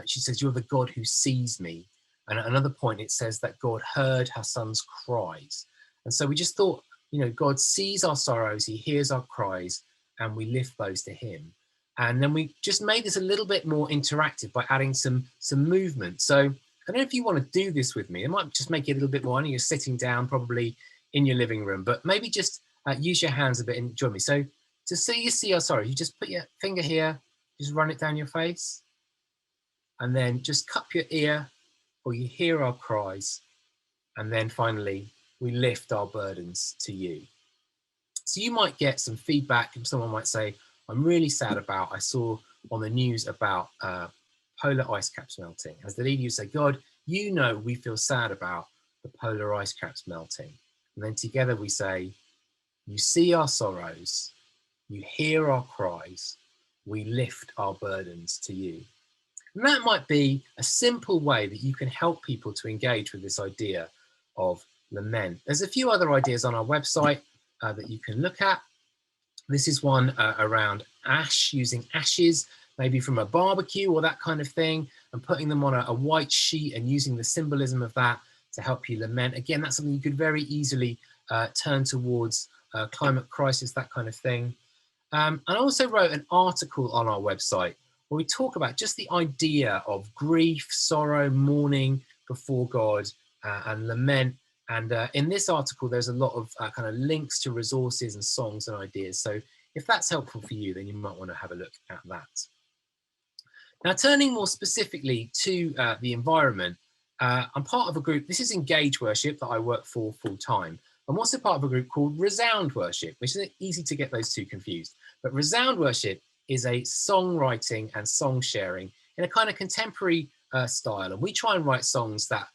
she says, you're the God who sees me. And at another point it says that God heard her son's cries. And so we just thought, you know, God sees our sorrows, he hears our cries, and we lift those to him. And then we just made this a little bit more interactive by adding some movement. So I don't know if you want to do this with me. It might just make it a little bit more. I know you're sitting down probably in your living room, but maybe just use your hands a bit and join me. So to see our sorrows, you just put your finger here, just run it down your face, and then just cup your ear or you hear our cries. And then finally, we lift our burdens to you. So you might get some feedback, and someone might say, I'm really sad about, I saw on the news about polar ice caps melting. As the leader, you say, God, you know we feel sad about the polar ice caps melting. And then together we say, you see our sorrows, you hear our cries, we lift our burdens to you. And that might be a simple way that you can help people to engage with this idea of lament. There's a few other ideas on our website that you can look at. This is one around ash, using ashes, maybe from a barbecue or that kind of thing, and putting them on a white sheet and using the symbolism of that to help you lament. Again, that's something you could very easily turn towards climate crisis, that kind of thing. And I also wrote an article on our website where we talk about just the idea of grief, sorrow, mourning before God, and lament. And in this article, there's a lot of kind of links to resources and songs and ideas. So if that's helpful for you, then you might want to have a look at that. Now, turning more specifically to the environment, I'm part of a group, this is Engage Worship that I work for full time. I'm also part of a group called Resound Worship, which is easy to get those two confused. But Resound Worship is a songwriting and song sharing in a kind of contemporary style. And we try and write songs that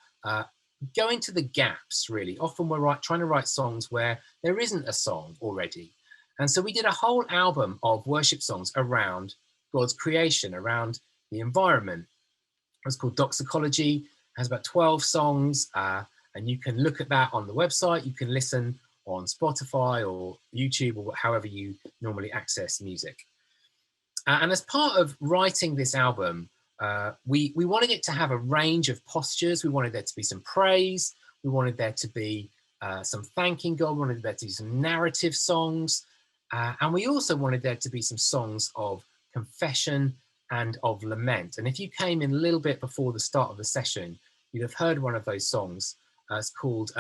go into the gaps, really. Often we're trying to write songs where there isn't a song already. And so we did a whole album of worship songs around God's creation, around the environment. It's called Doxicology. It has about 12 songs, and you can look at that on the website. You can listen on Spotify or YouTube or however you normally access music. And as part of writing this album, we wanted it to have a range of postures. We wanted there to be some praise. We wanted there to be some thanking God. We wanted there to be some narrative songs. And we also wanted there to be some songs of confession and of lament. And if you came in a little bit before the start of the session, you'd have heard one of those songs. It's called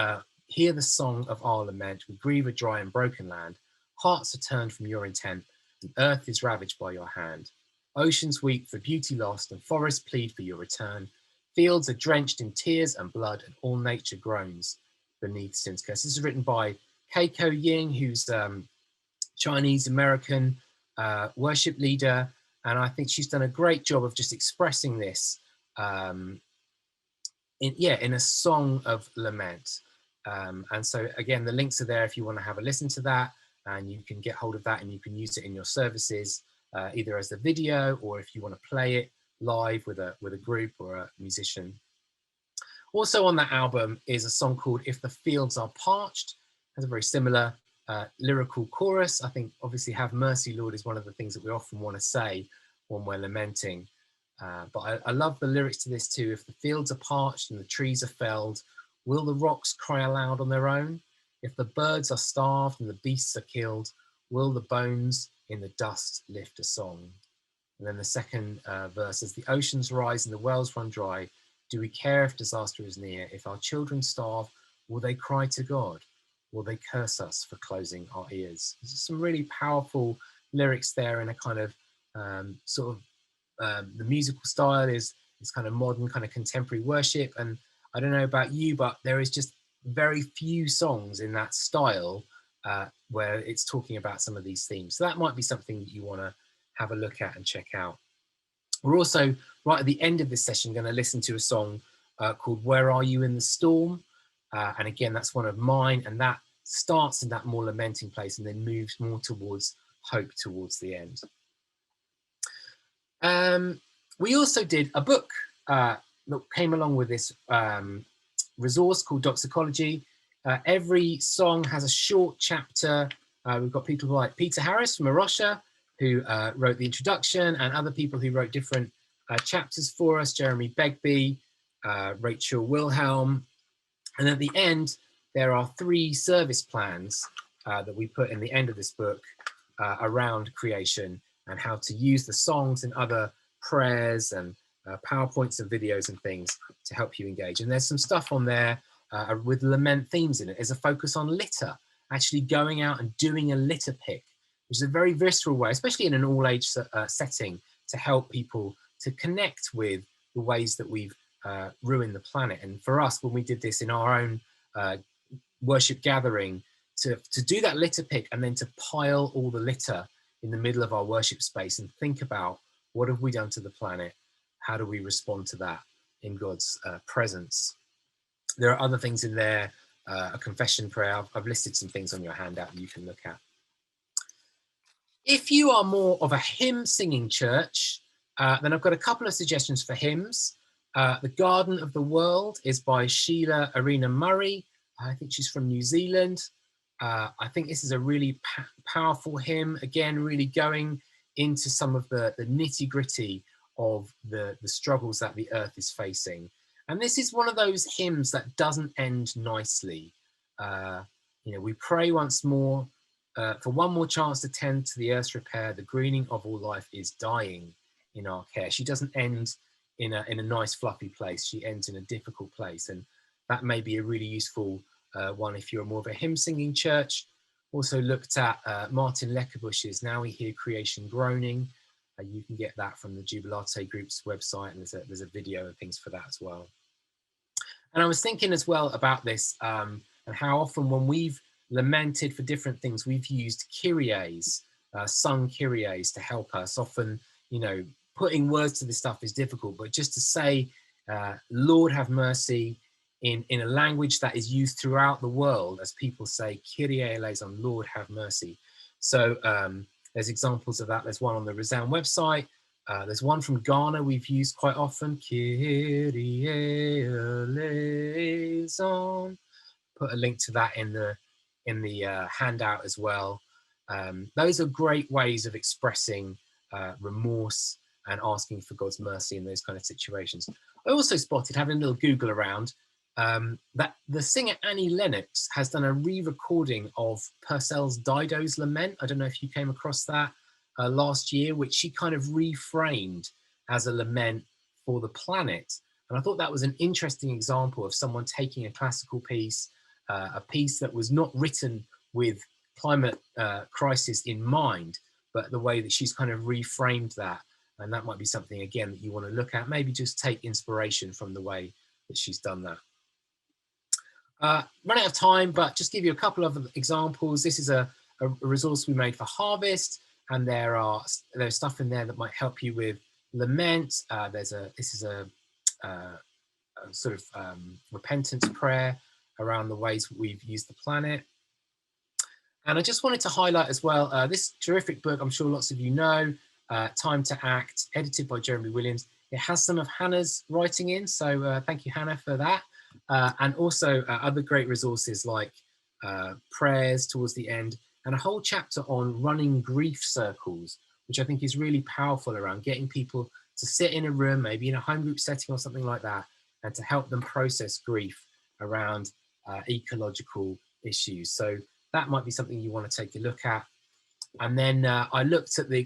Hear the Song of Our Lament. We grieve a dry and broken land. Hearts are turned from your intent, and earth is ravaged by your hand. Oceans weep for beauty lost, and forests plead for your return. Fields are drenched in tears and blood, and all nature groans beneath sin's curse. This is written by Keiko Ying, who's Chinese-American worship leader, and I think she's done a great job of just expressing this in a song of lament. And so again, the links are there if you want to have a listen to that, and you can get hold of that and you can use it in your services, either as a video or if you want to play it live with a group or a musician. Also on that album is a song called If the Fields Are Parched. It has a very similar lyrical chorus. I think obviously have mercy, Lord, is one of the things that we often want to say when we're lamenting. But I love the lyrics to this too. If the fields are parched and the trees are felled, will the rocks cry aloud on their own? If the birds are starved and the beasts are killed, will the bones in the dust lift a song? And then the second verse is, the oceans rise and the wells run dry. Do we care if disaster is near? If our children starve, will they cry to God? Will they curse us for closing our ears? There's some really powerful lyrics there in a kind of the musical style is kind of modern, kind of contemporary worship. And I don't know about you, but there is just very few songs in that style where it's talking about some of these themes. So that might be something that you want to have a look at and check out. We're also, right at the end of this session, going to listen to a song called Where Are You in the Storm? And again, that's one of mine, and that starts in that more lamenting place and then moves more towards hope towards the end. We also did a book that came along with this resource called Doxicology. Every song has a short chapter. We've got people like Peter Harris from A Rocha, who wrote the introduction, and other people who wrote different chapters for us, Jeremy Begbie, Rachel Wilhelm. And at the end, there are 3 service plans that we put in the end of this book around creation and how to use the songs and other prayers and PowerPoints and videos and things to help you engage. And there's some stuff on there with lament themes in it. There's a focus on litter, actually going out and doing a litter pick, which is a very visceral way, especially in an all-age setting, to help people to connect with the ways that we've ruin the planet. And for us, when we did this in our own worship gathering, to do that litter pick and then to pile all the litter in the middle of our worship space and think about, what have we done to the planet? How do we respond to that in God's presence? There are other things in there, a confession prayer. I've listed some things on your handout that you can look at. If you are more of a hymn singing church, then I've got a couple of suggestions for hymns. The Garden of the World is by Sheila Arena Murray. I think she's from New Zealand. I think this is a really powerful hymn, again, really going into some of the nitty gritty of the struggles that the earth is facing. And this is one of those hymns that doesn't end nicely. We pray once more for one more chance to tend to the earth's repair. The greening of all life is dying in our care. She doesn't end in a nice fluffy place. She ends in a difficult place, and that may be a really useful one if you're more of a hymn singing church. Also looked at Martin Leckerbusch's Now We Hear Creation Groaning. You can get that from the Jubilate Group's website, and there's a video and things for that as well. And I was thinking as well about this and how often when we've lamented for different things, we've used Kyries, sung Kyries to help us. Often, putting words to this stuff is difficult, but just to say, Lord have mercy, in a language that is used throughout the world, as people say, Kyrie eleison, Lord have mercy. So there's examples of that. There's one on the Resound website. There's one from Ghana we've used quite often, Kyrie eleison. Put a link to that in the handout as well. Those are great ways of expressing remorse and asking for God's mercy in those kind of situations. I also spotted, having a little Google around, that the singer Annie Lennox has done a re-recording of Purcell's Dido's Lament. I don't know if you came across that last year, which she kind of reframed as a lament for the planet. And I thought that was an interesting example of someone taking a classical piece, a piece that was not written with climate crisis in mind, but the way that she's kind of reframed that. And that might be something, again, that you want to look at. Maybe just take inspiration from the way that she's done that. Run out of time, but just give you a couple of examples. This is a resource we made for Harvest, and there's stuff in there that might help you with lament. This is a sort of repentance prayer around the ways we've used the planet. And I just wanted to highlight as well this terrific book, I'm sure lots of you know, Time to Act, edited by Jeremy Williams. It has some of Hannah's writing in, so thank you, Hannah, for that. And also other great resources like prayers towards the end, and a whole chapter on running grief circles, which I think is really powerful around getting people to sit in a room, maybe in a home group setting or something like that, and to help them process grief around ecological issues. So that might be something you want to take a look at. And then I looked at the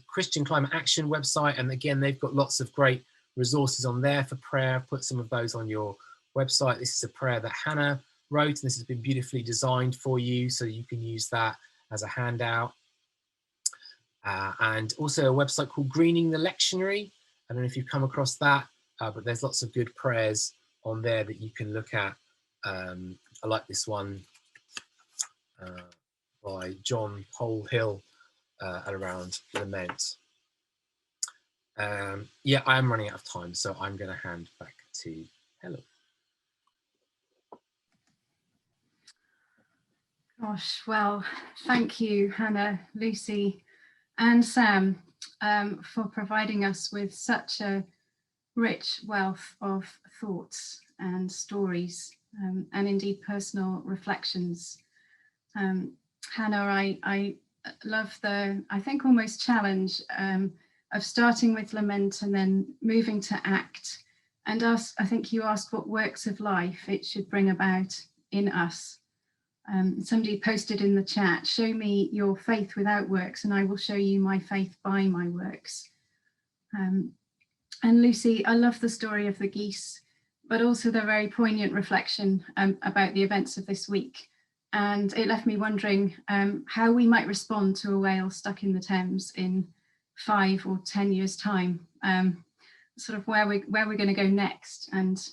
Christian Climate Action website, and again, they've got lots of great resources on there for prayer. Put some of those on your website. This is a prayer that Hannah wrote, and this has been beautifully designed for you, so you can use that as a handout. And also a website called Greening the Lectionary. I don't know if you've come across that, but there's lots of good prayers on there that you can look at. I like this one by John Polhill around lament. Yeah, I am running out of time, so I'm going to hand back to Helen. Gosh, well, thank you, Hannah, Lucy, and Sam, for providing us with such a rich wealth of thoughts and stories, and indeed personal reflections. Hannah, I love the, I think, almost challenge of starting with lament and then moving to act. And I think you asked what works of life it should bring about in us. Somebody posted in the chat, show me your faith without works and I will show you my faith by my works. And Lucy, I love the story of the geese, but also the very poignant reflection about the events of this week. And it left me wondering how we might respond to a whale stuck in the Thames in 5 or 10 years' time. sort of where we're going to go next, and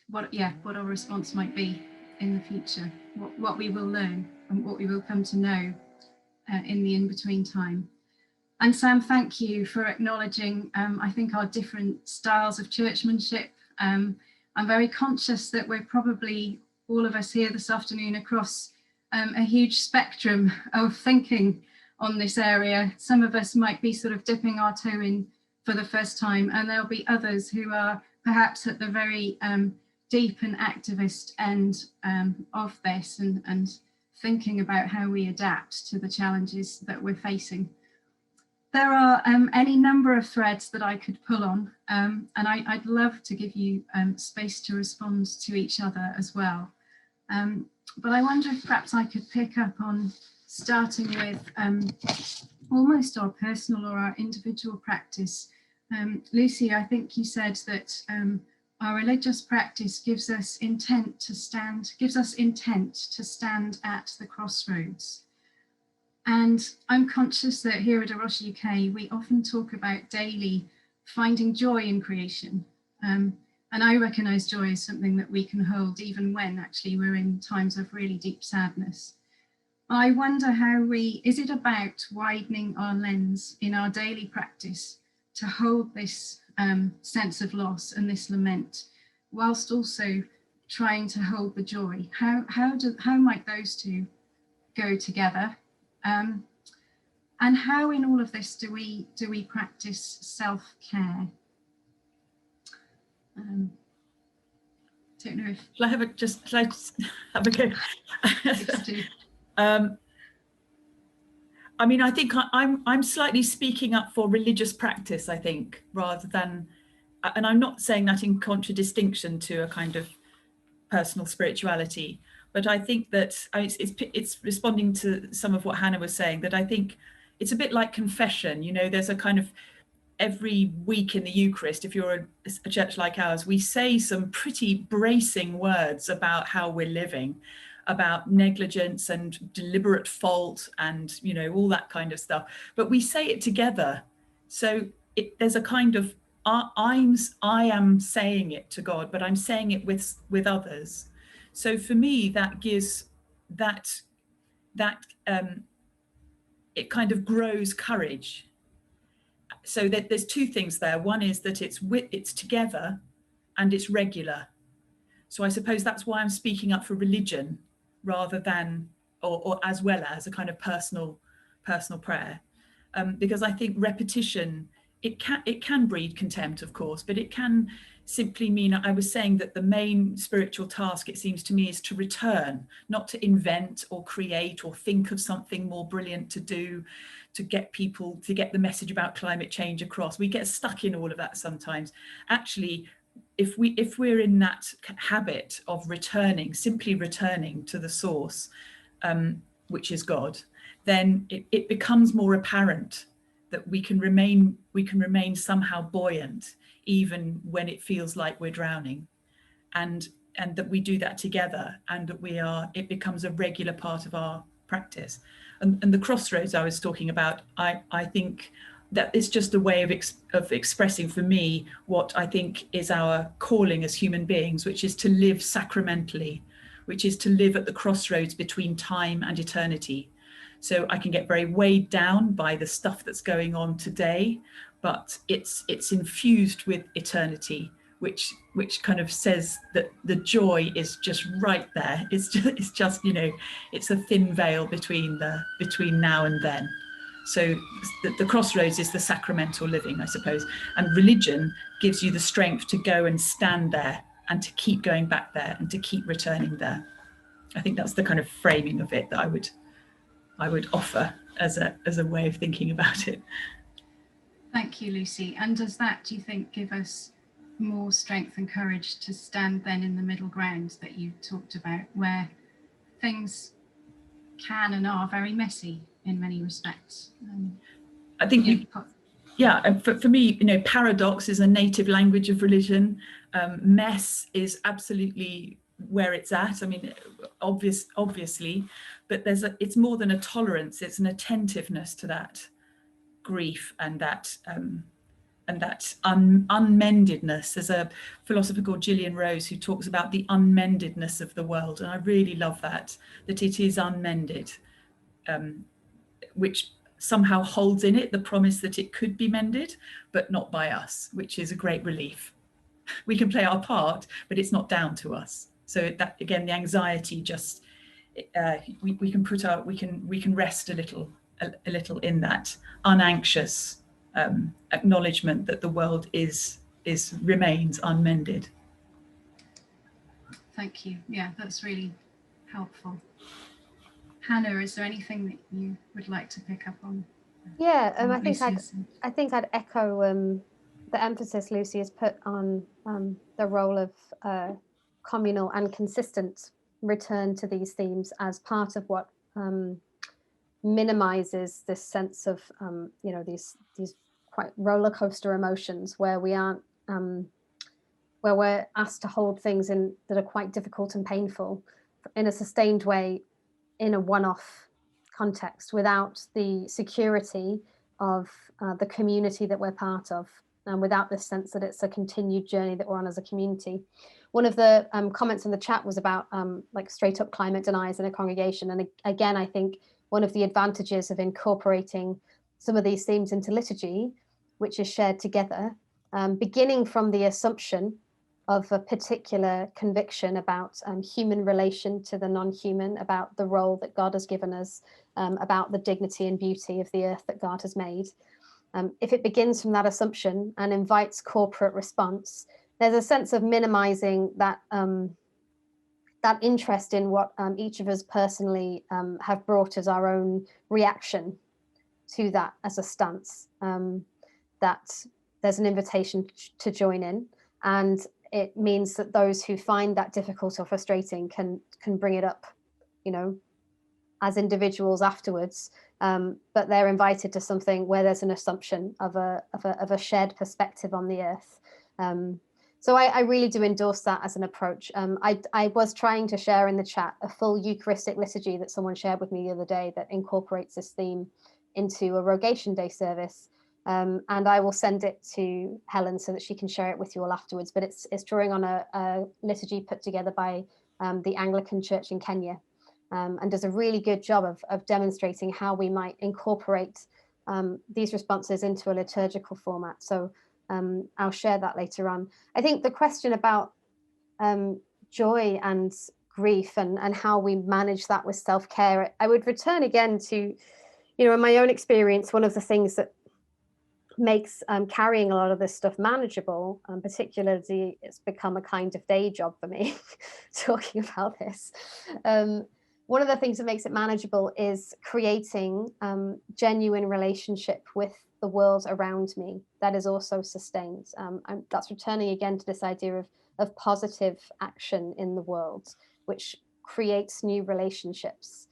what our response might be in the future, what we will learn and what we will come to know in the in-between time. And Sam, thank you for acknowledging, I think, our different styles of churchmanship. I'm very conscious that we're probably, all of us here this afternoon, across a huge spectrum of thinking on this area. Some of us might be sort of dipping our toe in for the first time, and there'll be others who are perhaps at the very deep and activist end of this, and thinking about how we adapt to the challenges that we're facing. There are any number of threads that I could pull on, and I'd love to give you space to respond to each other as well. But I wonder if perhaps I could pick up on starting with almost our personal or our individual practice. Lucy, I think you said that our religious practice gives us intent to stand at the crossroads. And I'm conscious that here at A Rocha UK, we often talk about daily finding joy in creation. And I recognise joy as something that we can hold even when actually we're in times of really deep sadness. I wonder is it about widening our lens in our daily practice to hold this sense of loss and this lament, whilst also trying to hold the joy? How might those two go together? And how in all of this do we practice self-care? Don't know if Shall I just have a go? I mean, I think I'm slightly speaking up for religious practice, I think, rather than, and I'm not saying that in contradistinction to a kind of personal spirituality, but I think that it's responding to some of what Hannah was saying, that I think it's a bit like confession. You know, there's a kind of, every week in the Eucharist, if you're a church like ours, we say some pretty bracing words about how we're living, about negligence and deliberate fault and, you know, all that kind of stuff. But we say it together. So there's a kind of, I am saying it to God, but I'm saying it with others. So for me, that gives that it kind of grows courage. So that there's two things there. One is that it's together and it's regular. So I suppose that's why I'm speaking up for religion rather than, or as well as a kind of personal prayer, because I think repetition, it can breed contempt, of course, but it can simply mean, I was saying that the main spiritual task, it seems to me, is to return, not to invent or create or think of something more brilliant to do, to get people, to get the message about climate change across. We get stuck in all of that sometimes. Actually, if we're in that habit of returning, simply returning to the source, which is God, then it becomes more apparent that we can remain somehow buoyant even when it feels like we're drowning, and that we do that together, and that it becomes a regular part of our practice. And the crossroads I was talking about, I think that it's just a way of expressing for me what I think is our calling as human beings, which is to live sacramentally, which is to live at the crossroads between time and eternity. So I can get very weighed down by the stuff that's going on today, but it's infused with eternity, which kind of says that the joy is just right there. It's just you know, it's a thin veil between now and then. So the crossroads is the sacramental living, I suppose, and religion gives you the strength to go and stand there and to keep going back there and to keep returning there. I think that's the kind of framing of it that I would offer as a way of thinking about it. Thank you, Lucy. And does that, do you think, give us more strength and courage to stand then in the middle ground that you talked about, where things can and are very messy in many respects? I think for me, you know, paradox is a native language of religion. Mess is absolutely where it's at. I mean, obviously, but it's more than a tolerance. It's an attentiveness to that grief and that and that unmendedness. There's a philosopher called Gillian Rose who talks about the unmendedness of the world, and I really love that it is unmended, which somehow holds in it the promise that it could be mended, but not by us, which is a great relief. We can play our part, but it's not down to us. So that, again, the anxiety just we can rest a little in that unanxious acknowledgement that the world remains unmended. Thank you. Yeah, that's really helpful. Hannah, is there anything that you would like to pick up on? Yeah, I think I'd echo the emphasis Lucy has put on the role of communal and consistent return to these themes as part of what minimizes this sense of these quite roller coaster emotions where we aren't where we're asked to hold things that are quite difficult and painful in a sustained way in a one-off context without the security of the community that we're part of, and without this sense that it's a continued journey that we're on as a community. One of the comments in the chat was about like straight up climate deniers in a congregation. And again, I think one of the advantages of incorporating some of these themes into liturgy, which is shared together, beginning from the assumption of a particular conviction about human relation to the non-human, about the role that God has given us, about the dignity and beauty of the earth that God has made. If it begins from that assumption and invites corporate response, there's a sense of minimizing that that interest in what each of us personally have brought as our own reaction to that as a stance, that there's an invitation to join in, and it means that those who find that difficult or frustrating can bring it up, as individuals afterwards, but they're invited to something where there's an assumption of a shared perspective on the earth. So I really do endorse that as an approach. I was trying to share in the chat a full Eucharistic liturgy that someone shared with me the other day that incorporates this theme into a Rogation Day service. And I will send it to Helen so that she can share it with you all afterwards. But it's drawing on a liturgy put together by the Anglican Church in Kenya, and does a really good job of demonstrating how we might incorporate these responses into a liturgical format. So I'll share that later on. I think the question about joy and grief and how we manage that with self-care, I would return again to, in my own experience, one of the things that makes carrying a lot of this stuff manageable, particularly it's become a kind of day job for me talking about this. One of the things that makes it manageable is creating genuine relationship with the world around me that is also sustained. And that's returning again to this idea of positive action in the world, which creates new relationships,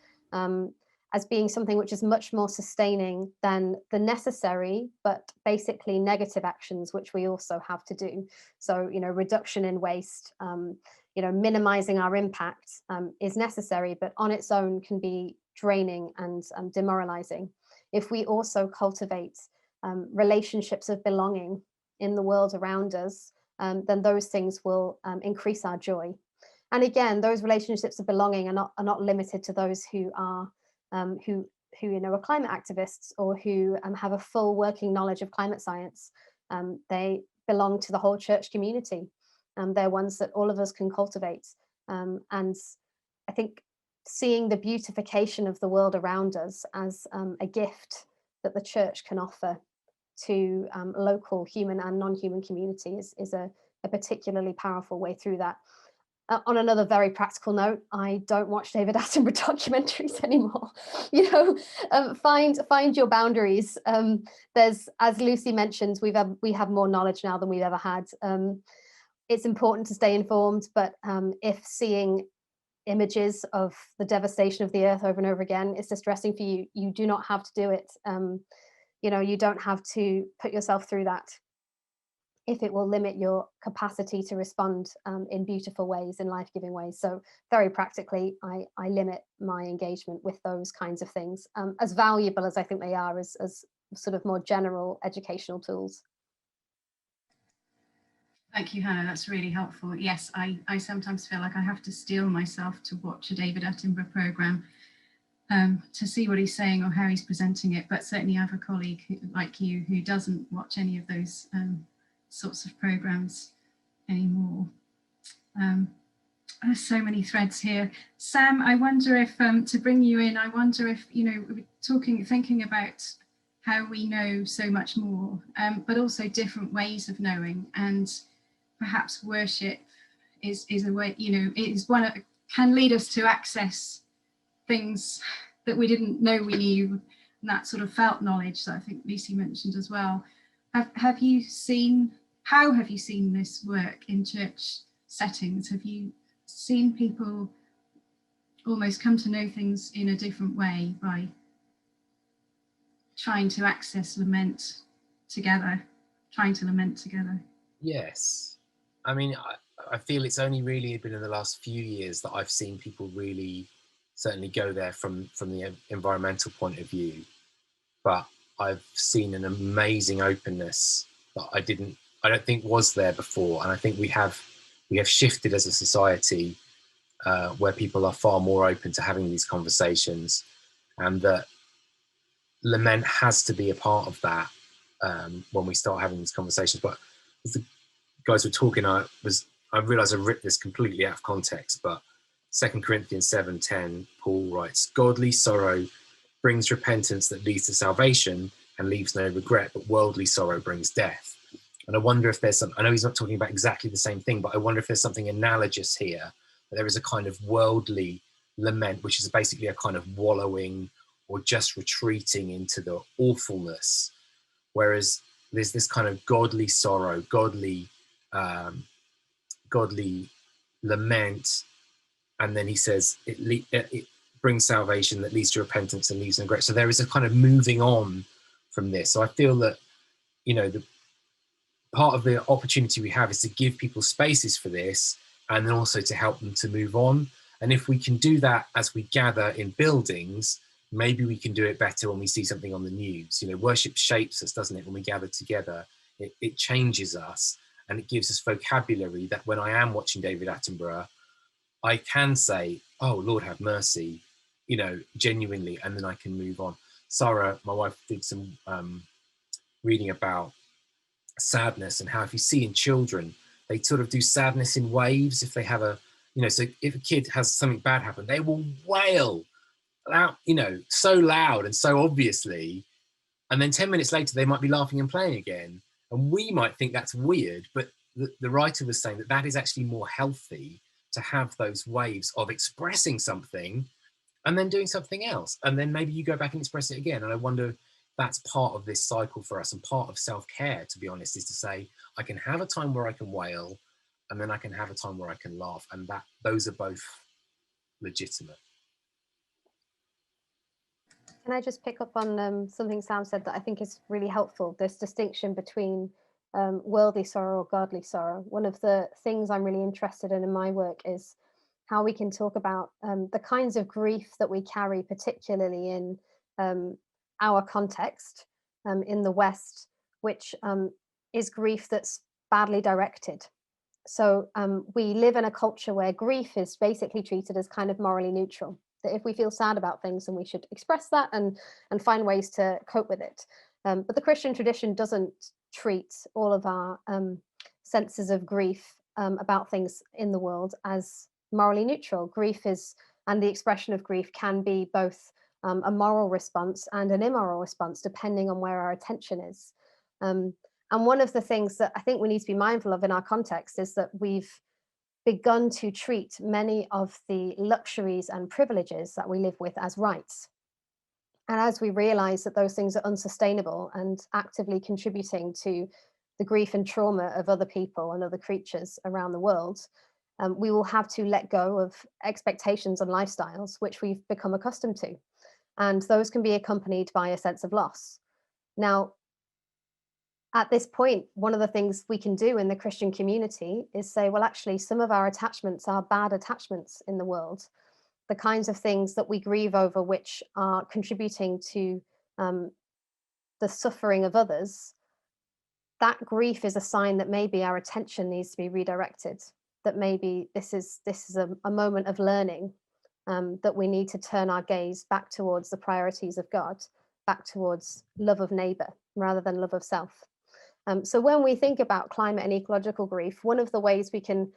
as being something which is much more sustaining than the necessary, but basically negative actions, which we also have to do. So, reduction in waste, minimizing our impact is necessary, but on its own can be draining and demoralizing. If we also cultivate relationships of belonging in the world around us, then those things will increase our joy. And again, those relationships of belonging are not limited to those who are who are climate activists or who have a full working knowledge of climate science. They belong to the whole church community. They're ones that all of us can cultivate. And I think seeing the beautification of the world around us as a gift that the church can offer to local human and non-human communities is a particularly powerful way through that. On another very practical note, I don't watch David Attenborough documentaries anymore. Find your boundaries. There's, as Lucy mentioned, we have more knowledge now than we've ever had. It's important to stay informed, but if seeing images of the devastation of the earth over and over again is distressing for you, you do not have to do it. You don't have to put yourself through that if it will limit your capacity to respond in beautiful ways, in life-giving ways. So very practically, I limit my engagement with those kinds of things, as valuable as I think they are as sort of more general educational tools. Thank you, Hannah. That's really helpful. Yes, I sometimes feel like I have to steel myself to watch a David Attenborough programme to see what he's saying or how he's presenting it. But certainly I have a colleague like you who doesn't watch any of those sorts of programmes anymore. There's so many threads here. Sam, I wonder if, to bring you in, I wonder if, you know, we're thinking about how we know so much more, but also different ways of knowing, and perhaps worship is a way, you know, is one that can lead us to access things that we didn't know we knew, and that sort of felt knowledge that I think Lucy mentioned as well. Have you seen, how have you seen this work in church settings? Have you seen people almost come to know things in a different way by trying to access lament together, trying to lament together? Yes. I mean, I feel it's only really been in the last few years that I've seen people really certainly go there from the environmental point of view. But I've seen an amazing openness that I don't think was there before. And I think we have shifted as a society where people are far more open to having these conversations, and that lament has to be a part of that when we start having these conversations. But as the guys were talking, I realised I ripped this completely out of context, but 2 Corinthians 7:10, Paul writes, "Godly sorrow brings repentance that leads to salvation and leaves no regret, but worldly sorrow brings death." And I wonder if there's some, I know he's not talking about exactly the same thing, but I wonder if there's something analogous here. There is a kind of worldly lament, which is basically a kind of wallowing or just retreating into the awfulness, whereas there's this kind of godly sorrow, godly lament, and then he says it brings salvation that leads to repentance and leaves no regret. So there is a kind of moving on from this. So I feel that, you know, the part of the opportunity we have is to give people spaces for this, and then also to help them to move on. And if we can do that as we gather in buildings, maybe we can do it better when we see something on the news. You know, worship shapes us, doesn't it? When we gather together, it changes us, and it gives us vocabulary that when I am watching David Attenborough, I can say, "Oh, Lord have mercy," you know, genuinely, and then I can move on. Sarah, my wife, did some reading about sadness and how if you see in children, they sort of do sadness in waves. If they have a, you know, so if a kid has something bad happen, they will wail loud, you know, so loud and so obviously, and then 10 minutes later they might be laughing and playing again, and we might think that's weird, but the writer was saying that that is actually more healthy, to have those waves of expressing something and then doing something else, and then maybe you go back and express it again. And I wonder, that's part of this cycle for us, and part of self-care, to be honest, is to say, I can have a time where I can wail, and then I can have a time where I can laugh, and that those are both legitimate. Can I just pick up on something Sam said that I think is really helpful, this distinction between worldly sorrow or godly sorrow. One of the things I'm really interested in my work is how we can talk about the kinds of grief that we carry, particularly in our context in the West, which is grief that's badly directed. So we live in a culture where grief is basically treated as kind of morally neutral, that if we feel sad about things, then we should express that and find ways to cope with it. But the Christian tradition doesn't treat all of our senses of grief about things in the world as morally neutral. Grief is, and the expression of grief can be both a moral response and an immoral response, depending on where our attention is. And one of the things that I think we need to be mindful of in our context is that we've begun to treat many of the luxuries and privileges that we live with as rights. And as we realize that those things are unsustainable and actively contributing to the grief and trauma of other people and other creatures around the world, we will have to let go of expectations and lifestyles which we've become accustomed to. And those can be accompanied by a sense of loss. Now, at this point, one of the things we can do in the Christian community is say, well, actually, some of our attachments are bad attachments in the world. The kinds of things that we grieve over which are contributing to the suffering of others, that grief is a sign that maybe our attention needs to be redirected, that maybe this is a moment of learning, that we need to turn our gaze back towards the priorities of God, back towards love of neighbour rather than love of self. So when we think about climate and ecological grief, one of the ways we can,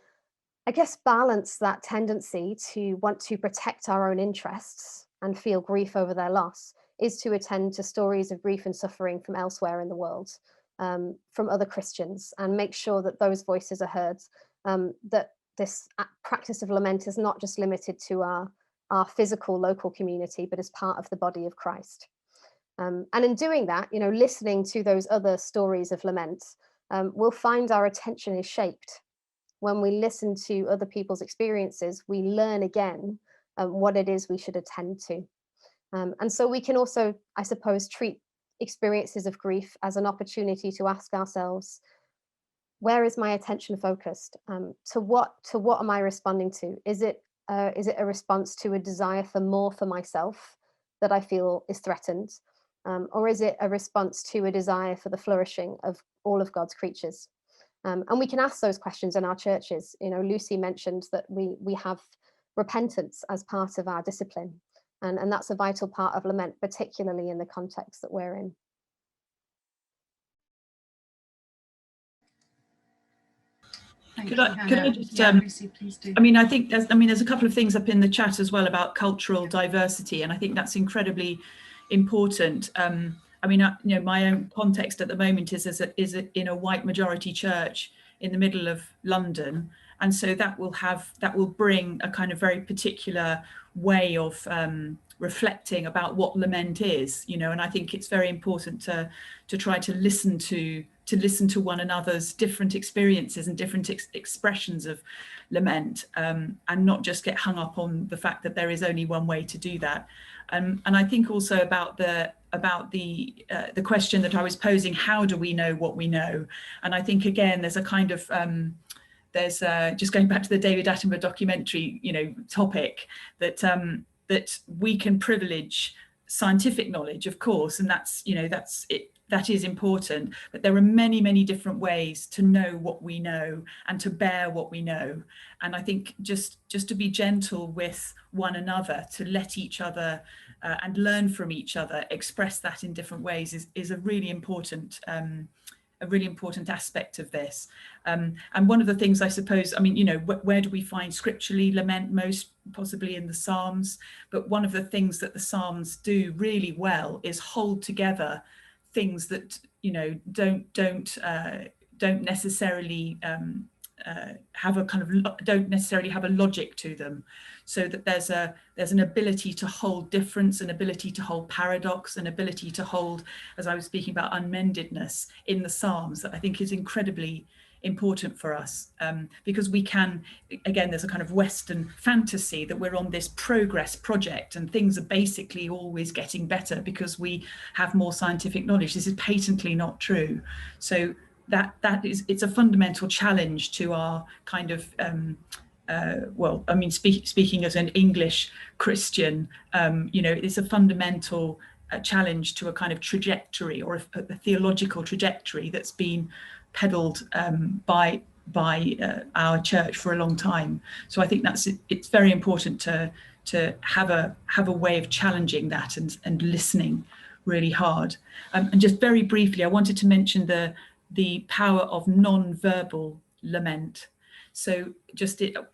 I guess, balance that tendency to want to protect our own interests and feel grief over their loss is to attend to stories of grief and suffering from elsewhere in the world, from other Christians, and make sure that those voices are heard, that this practice of lament is not just limited to our physical local community, but as part of the body of Christ. And in doing that, listening to those other stories of lament, we'll find our attention is shaped. When we listen to other people's experiences, we learn again what it is we should attend to. And so we can also, I suppose, treat experiences of grief as an opportunity to ask ourselves, where is my attention focused? To what am I responding to? Is it a response to a desire for more for myself that I feel is threatened? Or is it a response to a desire for the flourishing of all of God's creatures? And we can ask those questions in our churches. Lucy mentioned that we have repentance as part of our discipline. And that's a vital part of lament, particularly in the context that we're in. Could I just, Lucy, please do. I think there's a couple of things up in the chat as well about cultural diversity, and I think that's incredibly important. My own context at the moment is in a white majority church in the middle of London, and so that will bring a kind of very particular way of reflecting about what lament is, and I think it's very important to try to listen to one another's different experiences and different expressions of lament, and not just get hung up on the fact that there is only one way to do that. And I think also about the question that I was posing, how do we know what we know? And I think again there's a kind of there's just going back to the David Attenborough documentary, topic that we can privilege scientific knowledge, of course, and that's it. That is important, but there are many, many different ways to know what we know and to bear what we know. And I think just to be gentle with one another, to let each other and learn from each other, express that in different ways is a really important aspect of this. And one of the things, I suppose, where do we find scripturally lament? Most possibly in the Psalms, but one of the things that the Psalms do really well is hold together things that don't necessarily don't necessarily have a logic to them, so that there's an ability to hold difference, an ability to hold paradox, an ability to hold, as I was speaking about, unmendedness in the Psalms, that I think is incredibly important for us, because we can, again, there's a kind of Western fantasy that we're on this progress project and things are basically always getting better because we have more scientific knowledge. This is patently not true. So it's a fundamental challenge to our kind of speaking as an English Christian, it's a fundamental challenge to a kind of trajectory, or a theological trajectory that's been peddled by our church for a long time. So I think it's very important to have a way of challenging that and listening really hard. And just very briefly, I wanted to mention the power of non-verbal lament. So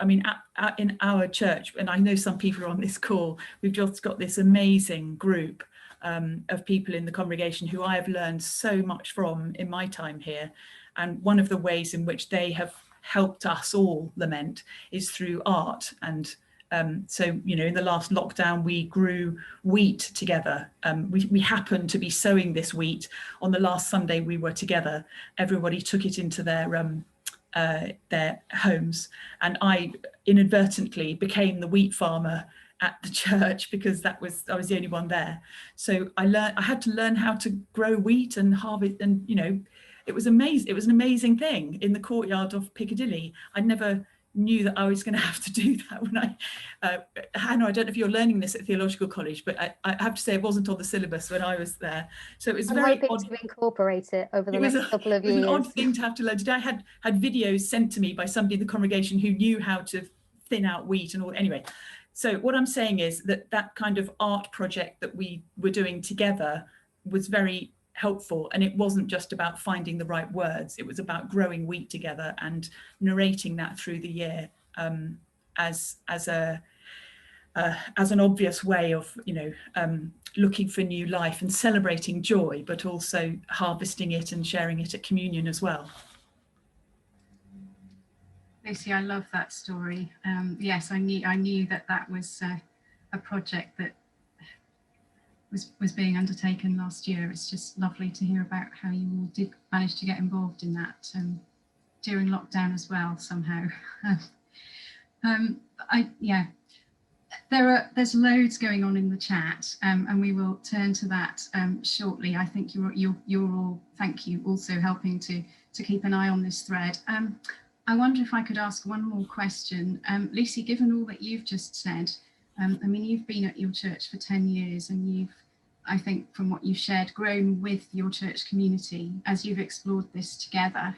in our church, and I know some people are on this call, we've just got this amazing group of people in the congregation who I have learned so much from in my time here. And one of the ways in which they have helped us all lament is through art. And so, in the last lockdown, we grew wheat together. We happened to be sowing this wheat on the last Sunday we were together. Everybody took it into their homes, and I inadvertently became the wheat farmer at the church because I was the only one there. So I had to learn how to grow wheat and harvest, and it was amazing. It was an amazing thing in the courtyard of Piccadilly. I'd never knew that I was going to have to do that when Hannah, I don't know if you're learning this at theological college, but I have to say it wasn't on the syllabus when I was there. So it was very odd to incorporate it over the next couple of years. It was an odd thing to have to learn. Today I had videos sent to me by somebody in the congregation who knew how to thin out wheat and all. Anyway, so what I'm saying is that kind of art project that we were doing together was very helpful, and it wasn't just about finding the right words. It was about growing wheat together and narrating that through the year as an obvious way of looking for new life and celebrating joy, but also harvesting it and sharing it at communion as well. Lucy, I love that story. Yes, I knew that was a project that was being undertaken last year. It's just lovely to hear about how you all did manage to get involved in that during lockdown as well somehow. There's loads going on in the chat, and we will turn to that shortly. I think you're all, thank you, also helping to keep an eye on this thread. I wonder if I could ask one more question. Lucy, given all that you've just said, I mean, you've been at your church for 10 years and you've, I think from what you've shared, grown with your church community as you've explored this together.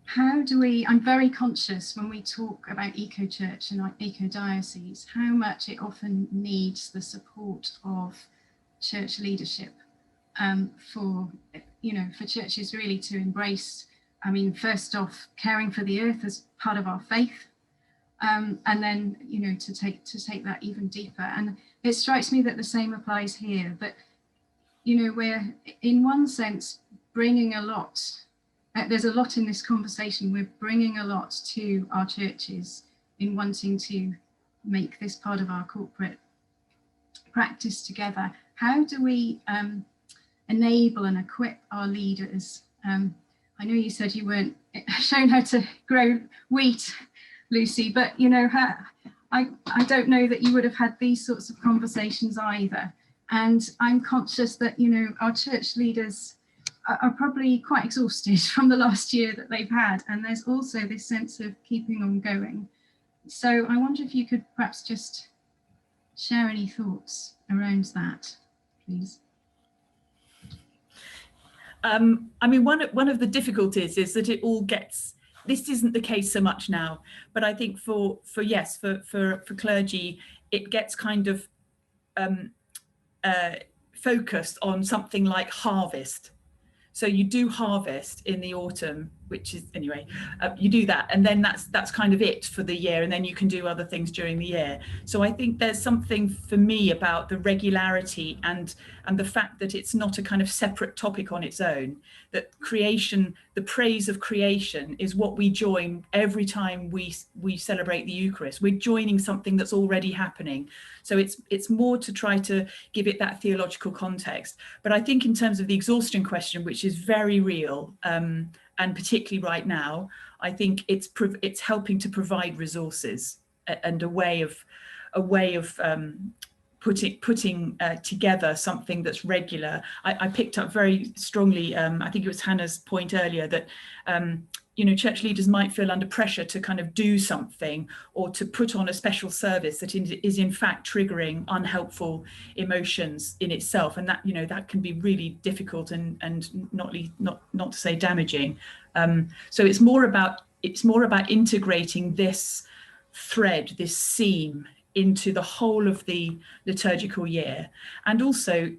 How do we, I'm very conscious when we talk about eco-church and eco-diocese, how much it often needs the support of church leadership for churches really to embrace, I mean, first off, caring for the earth as part of our faith, and then, to take that even deeper. And it strikes me that the same applies here, that, we're in one sense bringing a lot. There's a lot in this conversation. We're bringing a lot to our churches in wanting to make this part of our corporate practice together. How do we enable and equip our leaders? I know you said you weren't shown how to grow wheat, Lucy, but I don't know that you would have had these sorts of conversations either. And I'm conscious that our church leaders are probably quite exhausted from the last year that they've had, and there's also this sense of keeping on going. So I wonder if you could perhaps just share any thoughts around that, please. I mean, one of the difficulties is that it all gets, this isn't the case so much now, but I think for clergy, it gets kind of focused on something like harvest. So you do harvest in the autumn, which is, anyway, you do that, and then that's kind of it for the year, and then you can do other things during the year. So I think there's something for me about the regularity and the fact that it's not a kind of separate topic on its own, that creation, the praise of creation is what we join every time we celebrate the Eucharist. We're joining something that's already happening. So it's more to try to give it that theological context. But I think in terms of the exhaustion question, which is very real, and particularly right now, I think it's helping to provide resources and a way of putting together something that's regular. I picked up very strongly, I think it was Hannah's point earlier, that church leaders might feel under pressure to kind of do something or to put on a special service that is in fact triggering unhelpful emotions in itself, and that that can be really difficult and not to say damaging. So it's more about integrating this thread, this seam, into the whole of the liturgical year, and also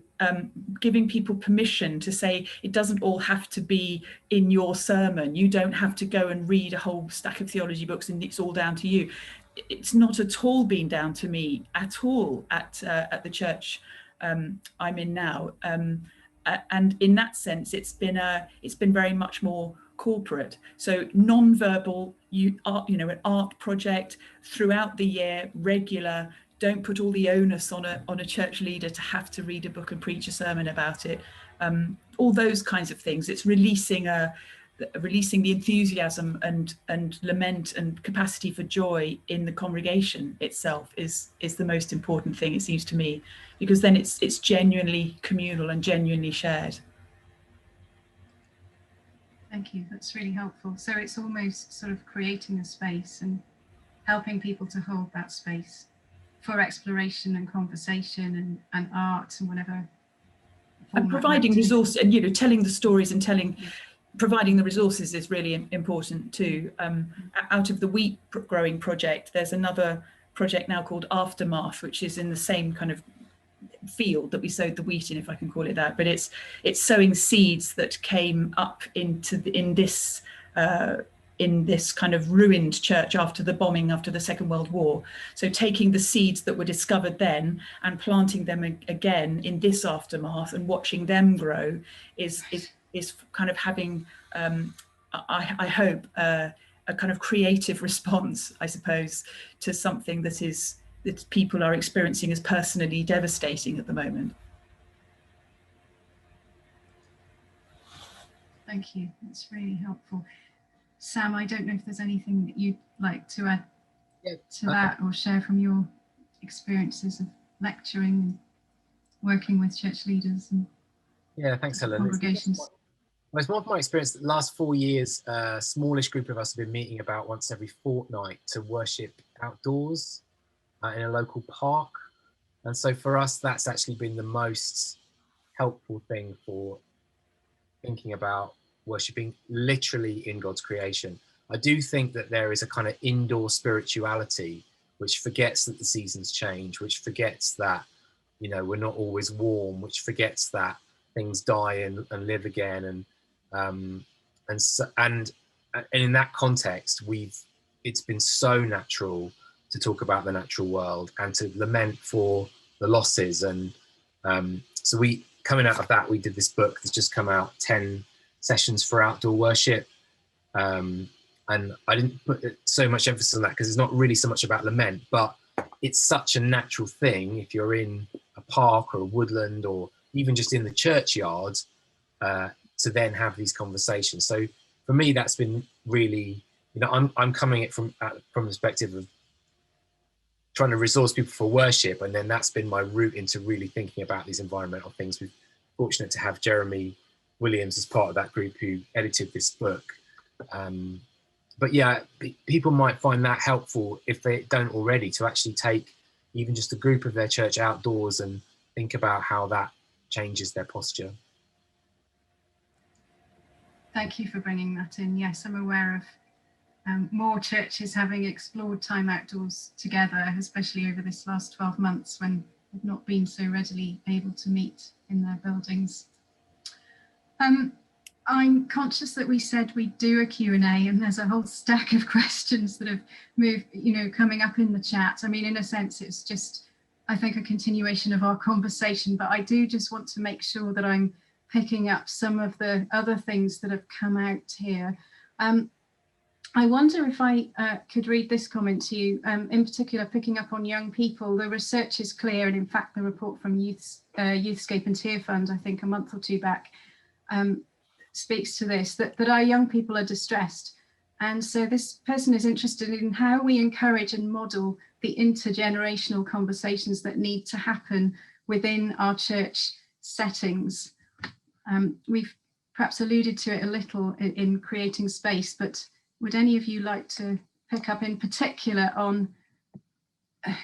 giving people permission to say it doesn't all have to be in your sermon. You don't have to go and read a whole stack of theology books and it's all down to you. It's not at all been down to me at all at the church I'm in now, and in that sense it's been very much more corporate. So non-verbal, an art project throughout the year, regular. Don't put all the onus on a church leader to have to read a book and preach a sermon about it. All those kinds of things. It's releasing the enthusiasm and lament and capacity for joy in the congregation itself is the most important thing, it seems to me, because then it's genuinely communal and genuinely shared. Thank you, that's really helpful. So it's almost sort of creating a space and helping people to hold that space for exploration and conversation and art and whatever. And providing resources and, you know, telling the stories and providing the resources is really important too. Out of the wheat growing project, there's another project now called Aftermath, which is in the same kind of field that we sowed the wheat in, if I can call it that. But it's sowing seeds that came up into in this kind of ruined church after the bombing after the Second World War. So taking the seeds that were discovered then and planting them again in this aftermath and watching them grow is kind of having, I hope, a kind of creative response, I suppose, to something that people are experiencing as personally devastating at the moment. Thank you, that's really helpful. Sam, I don't know if there's anything that you'd like to add to that or share from your experiences of lecturing and working with church leaders and thanks, Helen. Congregations. It's more of my experience that the last 4 years, a smallish group of us have been meeting about once every fortnight to worship outdoors in a local park. And so for us, that's actually been the most helpful thing for thinking about worshipping literally in God's creation. I do think that there is a kind of indoor spirituality which forgets that the seasons change, which forgets that, you know, we're not always warm, which forgets that things die and live again, and in that context, it's been so natural to talk about the natural world and to lament for the losses. And so coming out of that, we did this book that's just come out, 10 sessions for outdoor worship. And I didn't put so much emphasis on that because it's not really so much about lament, but it's such a natural thing if you're in a park or a woodland or even just in the churchyard to then have these conversations. So for me, that's been really, you know, I'm coming at it from the perspective of trying to resource people for worship, and then that's been my route into really thinking about these environmental things. We're fortunate to have Jeremy Williams as part of that group who edited this book. But yeah, people might find that helpful if they don't already, to actually take even just a group of their church outdoors and think about how that changes their posture. Thank you for bringing that in. Yes, I'm aware of more churches having explored time outdoors together, especially over this last 12 months when they've not been so readily able to meet in their buildings. I'm conscious that we said we'd do a Q&A, and there's a whole stack of questions that have moved, you know, coming up in the chat. I mean, in a sense, it's just, I think, a continuation of our conversation, but I do just want to make sure that I'm picking up some of the other things that have come out here. I wonder if I could read this comment to you, in particular, picking up on young people. The research is clear, and in fact, the report from Youthscape and Tear Fund, I think a month or two back, speaks to this, that our young people are distressed. And so this person is interested in how we encourage and model the intergenerational conversations that need to happen within our church settings. We've perhaps alluded to it a little in creating space, but would any of you like to pick up in particular on,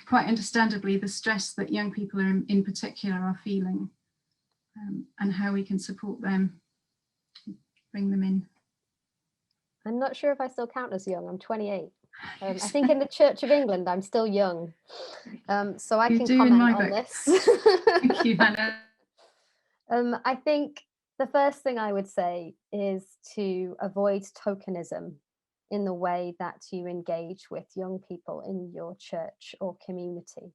quite understandably, the stress that young people are in particular are feeling, and how we can support them, bring them in? I'm not sure if I still count as young. I'm 28. I think in the Church of England, I'm still young. So I can comment on this. Thank you, Hannah. I think the first thing I would say is to avoid tokenism in the way that you engage with young people in your church or community.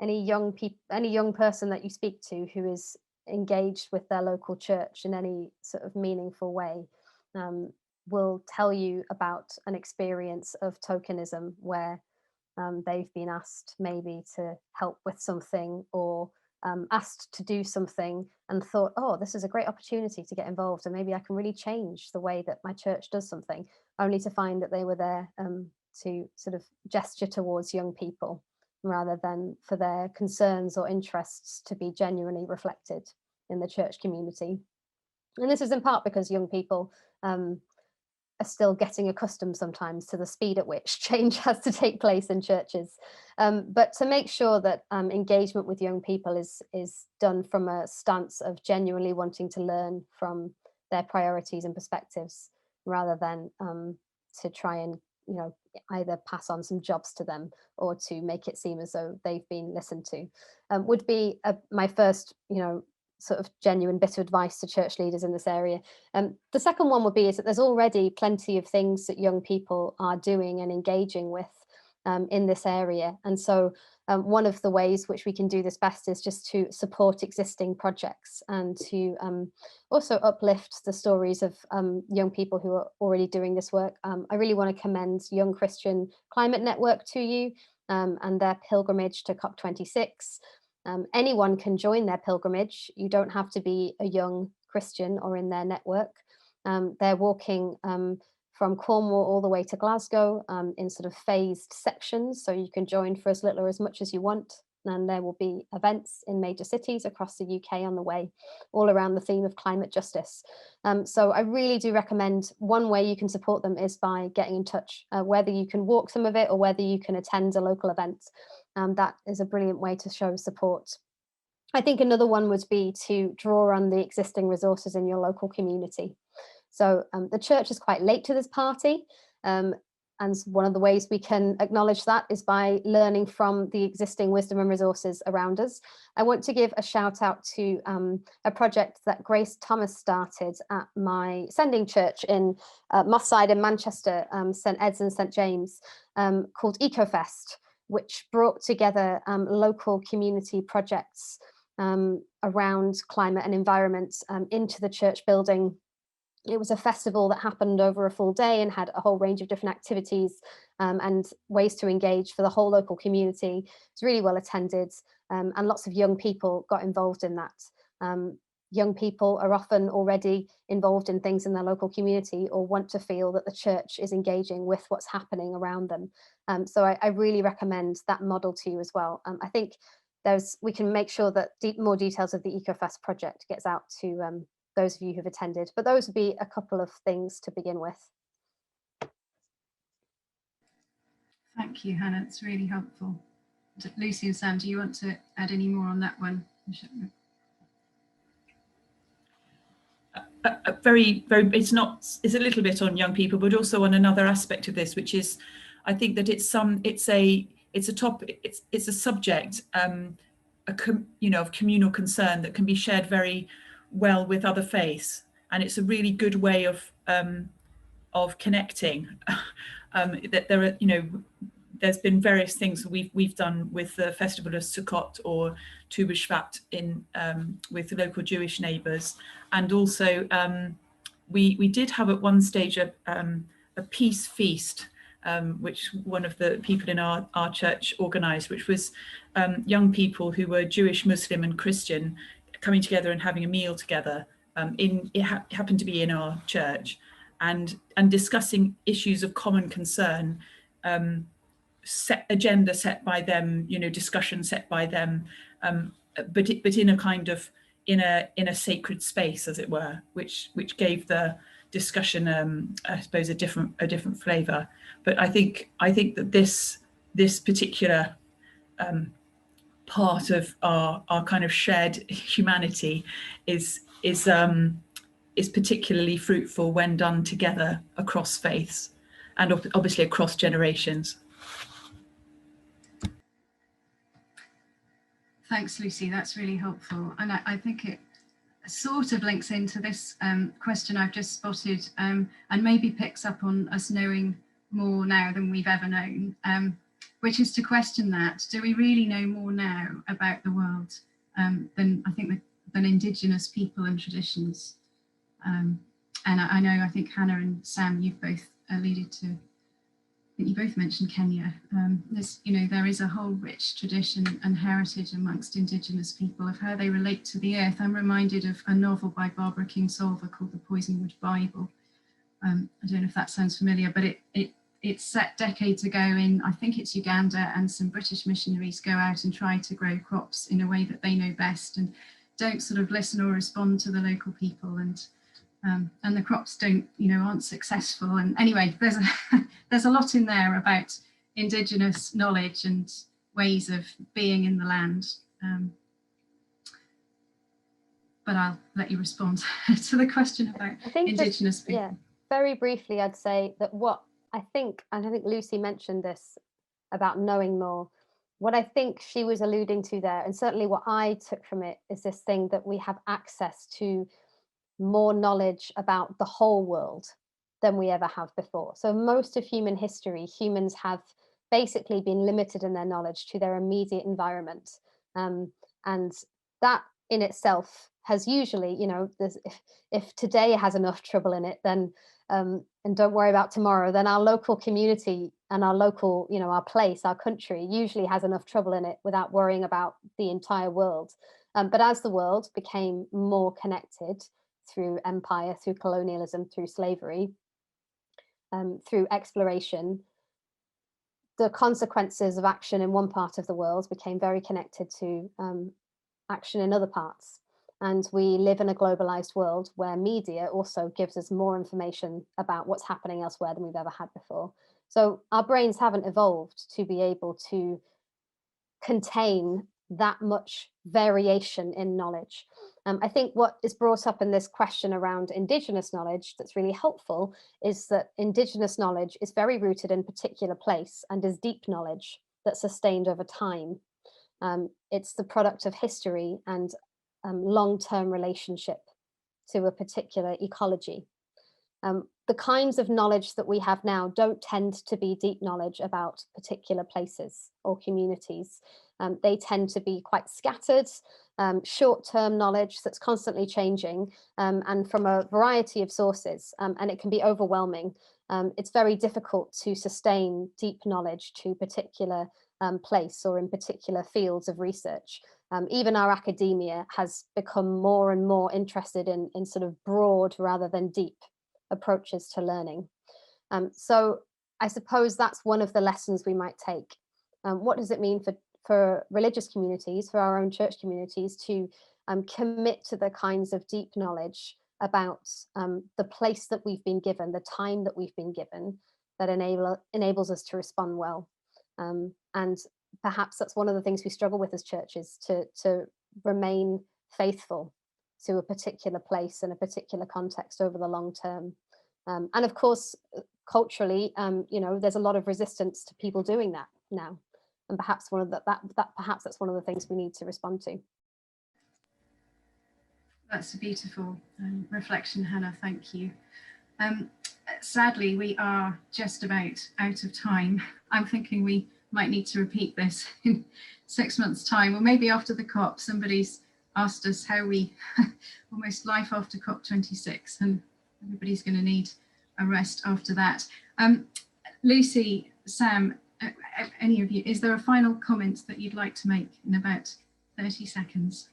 Any young person that you speak to who is engaged with their local church in any sort of meaningful way will tell you about an experience of tokenism where they've been asked maybe to help with something, or asked to do something and thought, oh, this is a great opportunity to get involved and maybe I can really change the way that my church does something, only to find that they were there to sort of gesture towards young people rather than for their concerns or interests to be genuinely reflected in the church community. And this is in part because young people are still getting accustomed sometimes to the speed at which change has to take place in churches. But to make sure that engagement with young people is done from a stance of genuinely wanting to learn from their priorities and perspectives, rather than to try and, you know, either pass on some jobs to them or to make it seem as though they've been listened to, would be my first, you know, sort of genuine bit of advice to church leaders in this area. The second one would be is that there's already plenty of things that young people are doing and engaging with in this area. And so one of the ways which we can do this best is just to support existing projects and to also uplift the stories of young people who are already doing this work. I really want to commend Young Christian Climate Network to you and their pilgrimage to COP26. Anyone can join their pilgrimage. You don't have to be a young Christian or in their network. They're walking from Cornwall all the way to Glasgow in sort of phased sections, so you can join for as little or as much as you want. And there will be events in major cities across the UK on the way, all around the theme of climate justice. So I really do recommend, one way you can support them is by getting in touch, whether you can walk some of it or whether you can attend a local event. That is a brilliant way to show support. I think another one would be to draw on the existing resources in your local community. So the church is quite late to this party. And one of the ways we can acknowledge that is by learning from the existing wisdom and resources around us. I want to give a shout out to a project that Grace Thomas started at my sending church in Moss Side in Manchester, St Ed's and St James, called EcoFest, which brought together local community projects around climate and environment into the church building. It was a festival that happened over a full day and had a whole range of different activities and ways to engage for the whole local community. It was really well attended and lots of young people got involved in that. Young people are often already involved in things in their local community or want to feel that the church is engaging with what's happening around them. So I really recommend that model to you as well. I think we can make sure that more details of the EcoFest project gets out to those of you who've attended, but those would be a couple of things to begin with. Thank you, Hannah. It's really helpful. Lucy and Sam, do you want to add any more on that one? It's a little bit on young people, but also on another aspect of this, which is, I think that it's a subject, of communal concern that can be shared very well with other faiths, and it's a really good way of connecting. That there are, there's been various things we've done with the Festival of Sukkot or Tu B'Shvat with the local Jewish neighbours, and also we did have at one stage a peace feast, which one of the people in our church organised, which was young people who were Jewish, Muslim and Christian coming together and having a meal together. It happened to be in our church, and discussing issues of common concern, agenda set by them, discussion set by them, but in a kind of in a sacred space, as it were, which gave the discussion, I suppose, a different flavour. But I think that this particular part of our kind of shared humanity is particularly fruitful when done together across faiths and obviously across generations. Thanks, Lucy. That's really helpful. And I think it sort of links into this question I've just spotted, and maybe picks up on us knowing more now than we've ever known, which is to question that. Do we really know more now about the world than Indigenous people and traditions? And I think Hannah and Sam, you've both alluded to, I think you both mentioned Kenya. There is a whole rich tradition and heritage amongst Indigenous people of how they relate to the earth. I'm reminded of a novel by Barbara Kingsolver called The Poisonwood Bible. I don't know if that sounds familiar, but it's set decades ago in, I think it's Uganda, and some British missionaries go out and try to grow crops in a way that they know best and don't sort of listen or respond to the local people. And and the crops aren't successful. And anyway, there's a lot in there about Indigenous knowledge and ways of being in the land. But I'll let you respond to the question about Indigenous people. Yeah, very briefly, I'd say that what I think, and I think Lucy mentioned this about knowing more, what I think she was alluding to there, and certainly what I took from it, is this thing that we have access to more knowledge about the whole world than we ever have before. So most of human history, humans have basically been limited in their knowledge to their immediate environment. And that in itself has usually, if today has enough trouble in it, then and don't worry about tomorrow, then our local community and our local, our place, our country usually has enough trouble in it without worrying about the entire world. But as the world became more connected through empire, through colonialism, through slavery, through exploration, the consequences of action in one part of the world became very connected to action in other parts. And we live in a globalized world where media also gives us more information about what's happening elsewhere than we've ever had before. So our brains haven't evolved to be able to contain that much variation in knowledge. I think what is brought up in this question around Indigenous knowledge that's really helpful is that Indigenous knowledge is very rooted in a particular place and is deep knowledge that's sustained over time. It's the product of history and long-term relationship to a particular ecology. The kinds of knowledge that we have now don't tend to be deep knowledge about particular places or communities. They tend to be quite scattered, short-term knowledge that's constantly changing and from a variety of sources, and it can be overwhelming. It's very difficult to sustain deep knowledge to a particular place or in particular fields of research. Even our academia has become more and more interested in sort of broad rather than deep approaches to learning. So I suppose that's one of the lessons we might take. What does it mean for religious communities, for our own church communities, to commit to the kinds of deep knowledge about the place that we've been given, the time that we've been given, that enables us to respond well. And perhaps that's one of the things we struggle with as churches, to remain faithful to a particular place and a particular context over the long term. And of course, culturally, there's a lot of resistance to people doing that now. And perhaps perhaps that's one of the things we need to respond to. That's a beautiful reflection, Hannah. Thank you. Sadly, we are just about out of time. I'm thinking we might need to repeat this in 6 months' time, or maybe after the COP. Somebody's asked us how we almost life after COP26, and everybody's going to need a rest after that. Lucy, Sam, any of you, is there a final comment that you'd like to make in about 30 seconds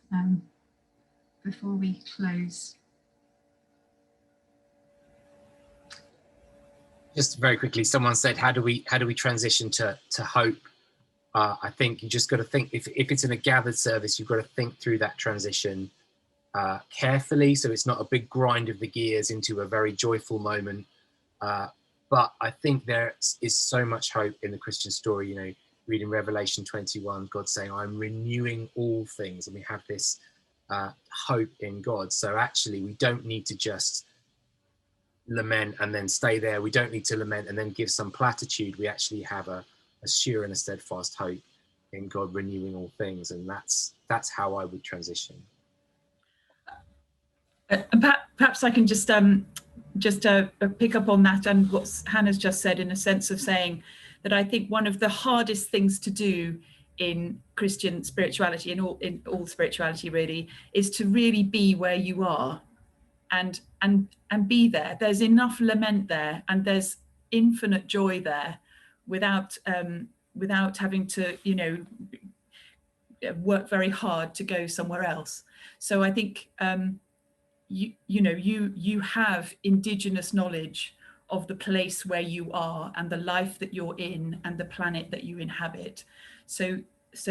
before we close? Just very quickly, someone said, how do we transition to hope? I think you just got to think, if it's in a gathered service, you've got to think through that transition carefully, so it's not a big grind of the gears into a very joyful moment. But I think there is so much hope in the Christian story. Reading Revelation 21, God saying, I'm renewing all things, and we have this hope in God. So actually, we don't need to just lament and then stay there. We don't need to lament and then give some platitude. We actually have a sure and a steadfast hope in God renewing all things, and that's how I would transition. Perhaps I can just pick up on that and what Hannah's just said, in a sense of saying that I think one of the hardest things to do in Christian spirituality, in all spirituality really, is to really be where you are and be there. There's enough lament there, and there's infinite joy there, without having to work very hard to go somewhere else. So I think you have Indigenous knowledge of the place where you are and the life that you're in and the planet that you inhabit. So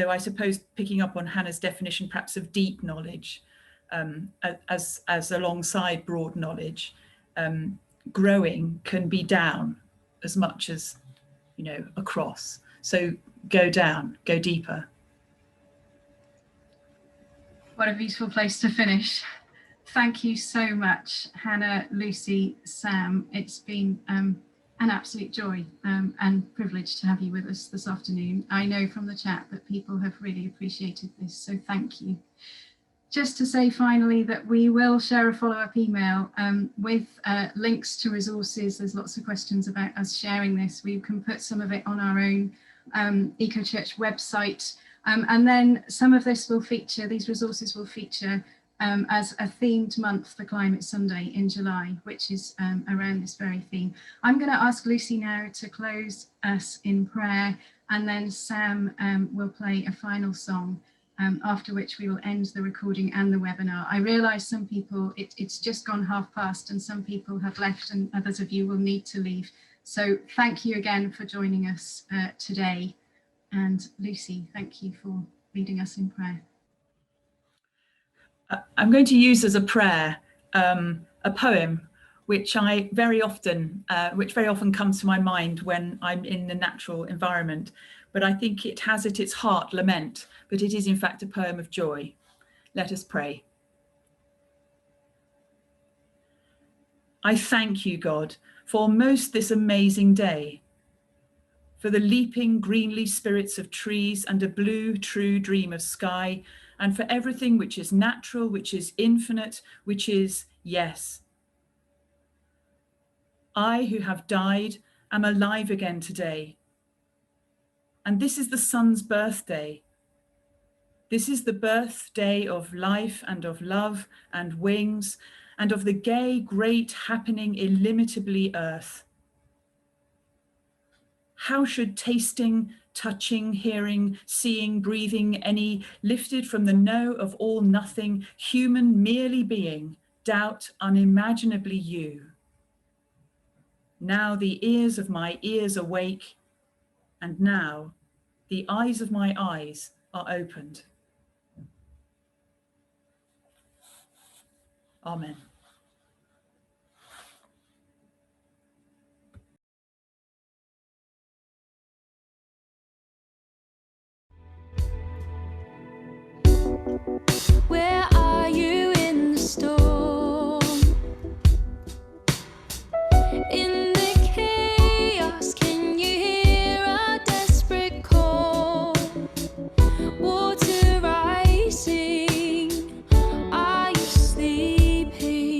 I suppose, picking up on Hannah's definition perhaps of deep knowledge, as alongside broad knowledge, growing can be down as much as, across. So go down, go deeper. What a beautiful place to finish. Thank you so much, Hannah, Lucy, Sam. It's been an absolute joy and privilege to have you with us this afternoon. I know from the chat that people have really appreciated this, so thank you. Just to say finally that we will share a follow-up email with links to resources. There's lots of questions about us sharing this. We can put some of it on our own Eco Church website. And then some of this will feature, these resources will feature as a themed month for Climate Sunday in July, which is around this very theme. I'm going to ask Lucy now to close us in prayer, and then Sam will play a final song, after which we will end the recording and the webinar. I realise some people, it's just gone past and some people have left and others of you will need to leave. So thank you again for joining us today. And Lucy, thank you for leading us in prayer. I'm going to use as a prayer a poem which very often comes to my mind when I'm in the natural environment, but I think it has at its heart lament, but it is in fact a poem of joy. Let us pray. I thank you, God, for most this amazing day, for the leaping greenly spirits of trees and a blue true dream of sky, and for everything which is natural, which is infinite, which is yes. I who have died am alive again today. And this is the sun's birthday. This is the birthday of life and of love and wings and of the gay, great, happening, illimitably earth. How should tasting, touching, hearing, seeing, breathing, any lifted from the no of all nothing, human merely being, doubt unimaginably you? Now the ears of my ears awake, and now the eyes of my eyes are opened. Amen. Where are you in the storm? In the chaos, can you hear a desperate call? Water rising, are you sleeping?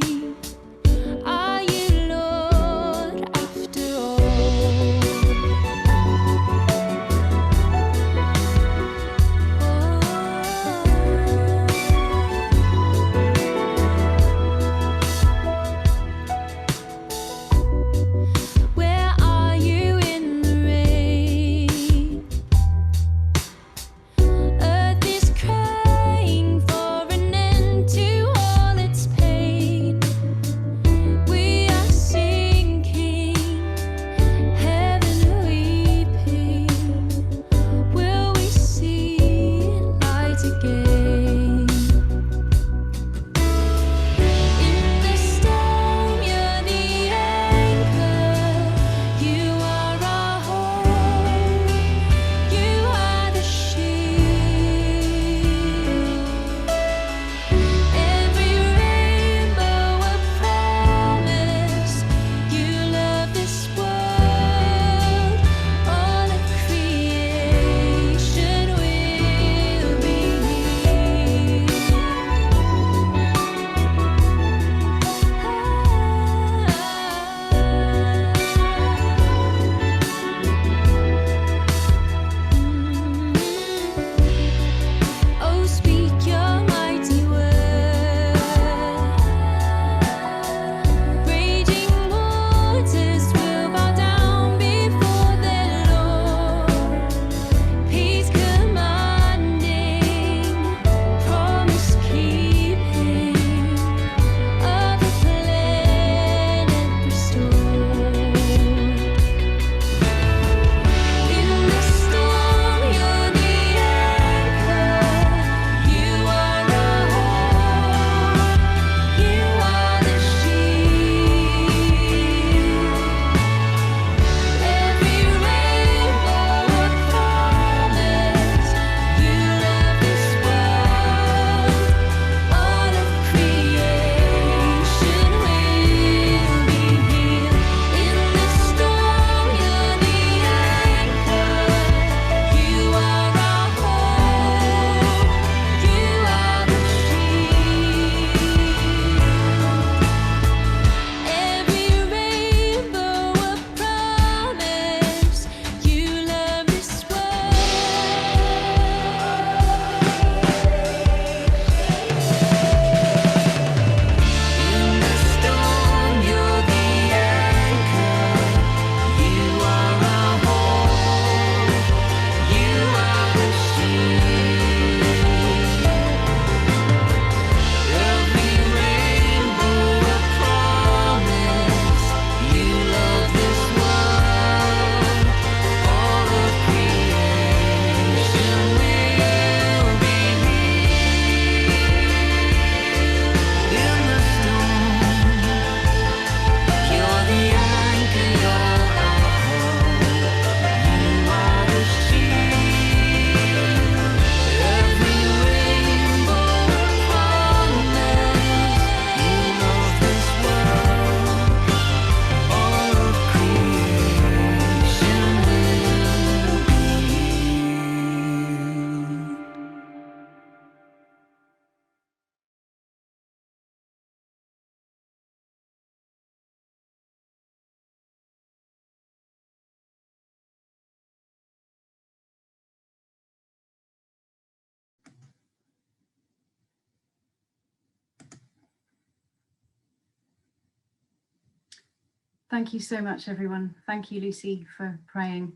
Thank you so much, everyone. Thank you, Lucy, for praying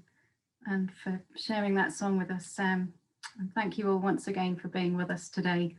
and for sharing that song with us. And thank you all once again for being with us today.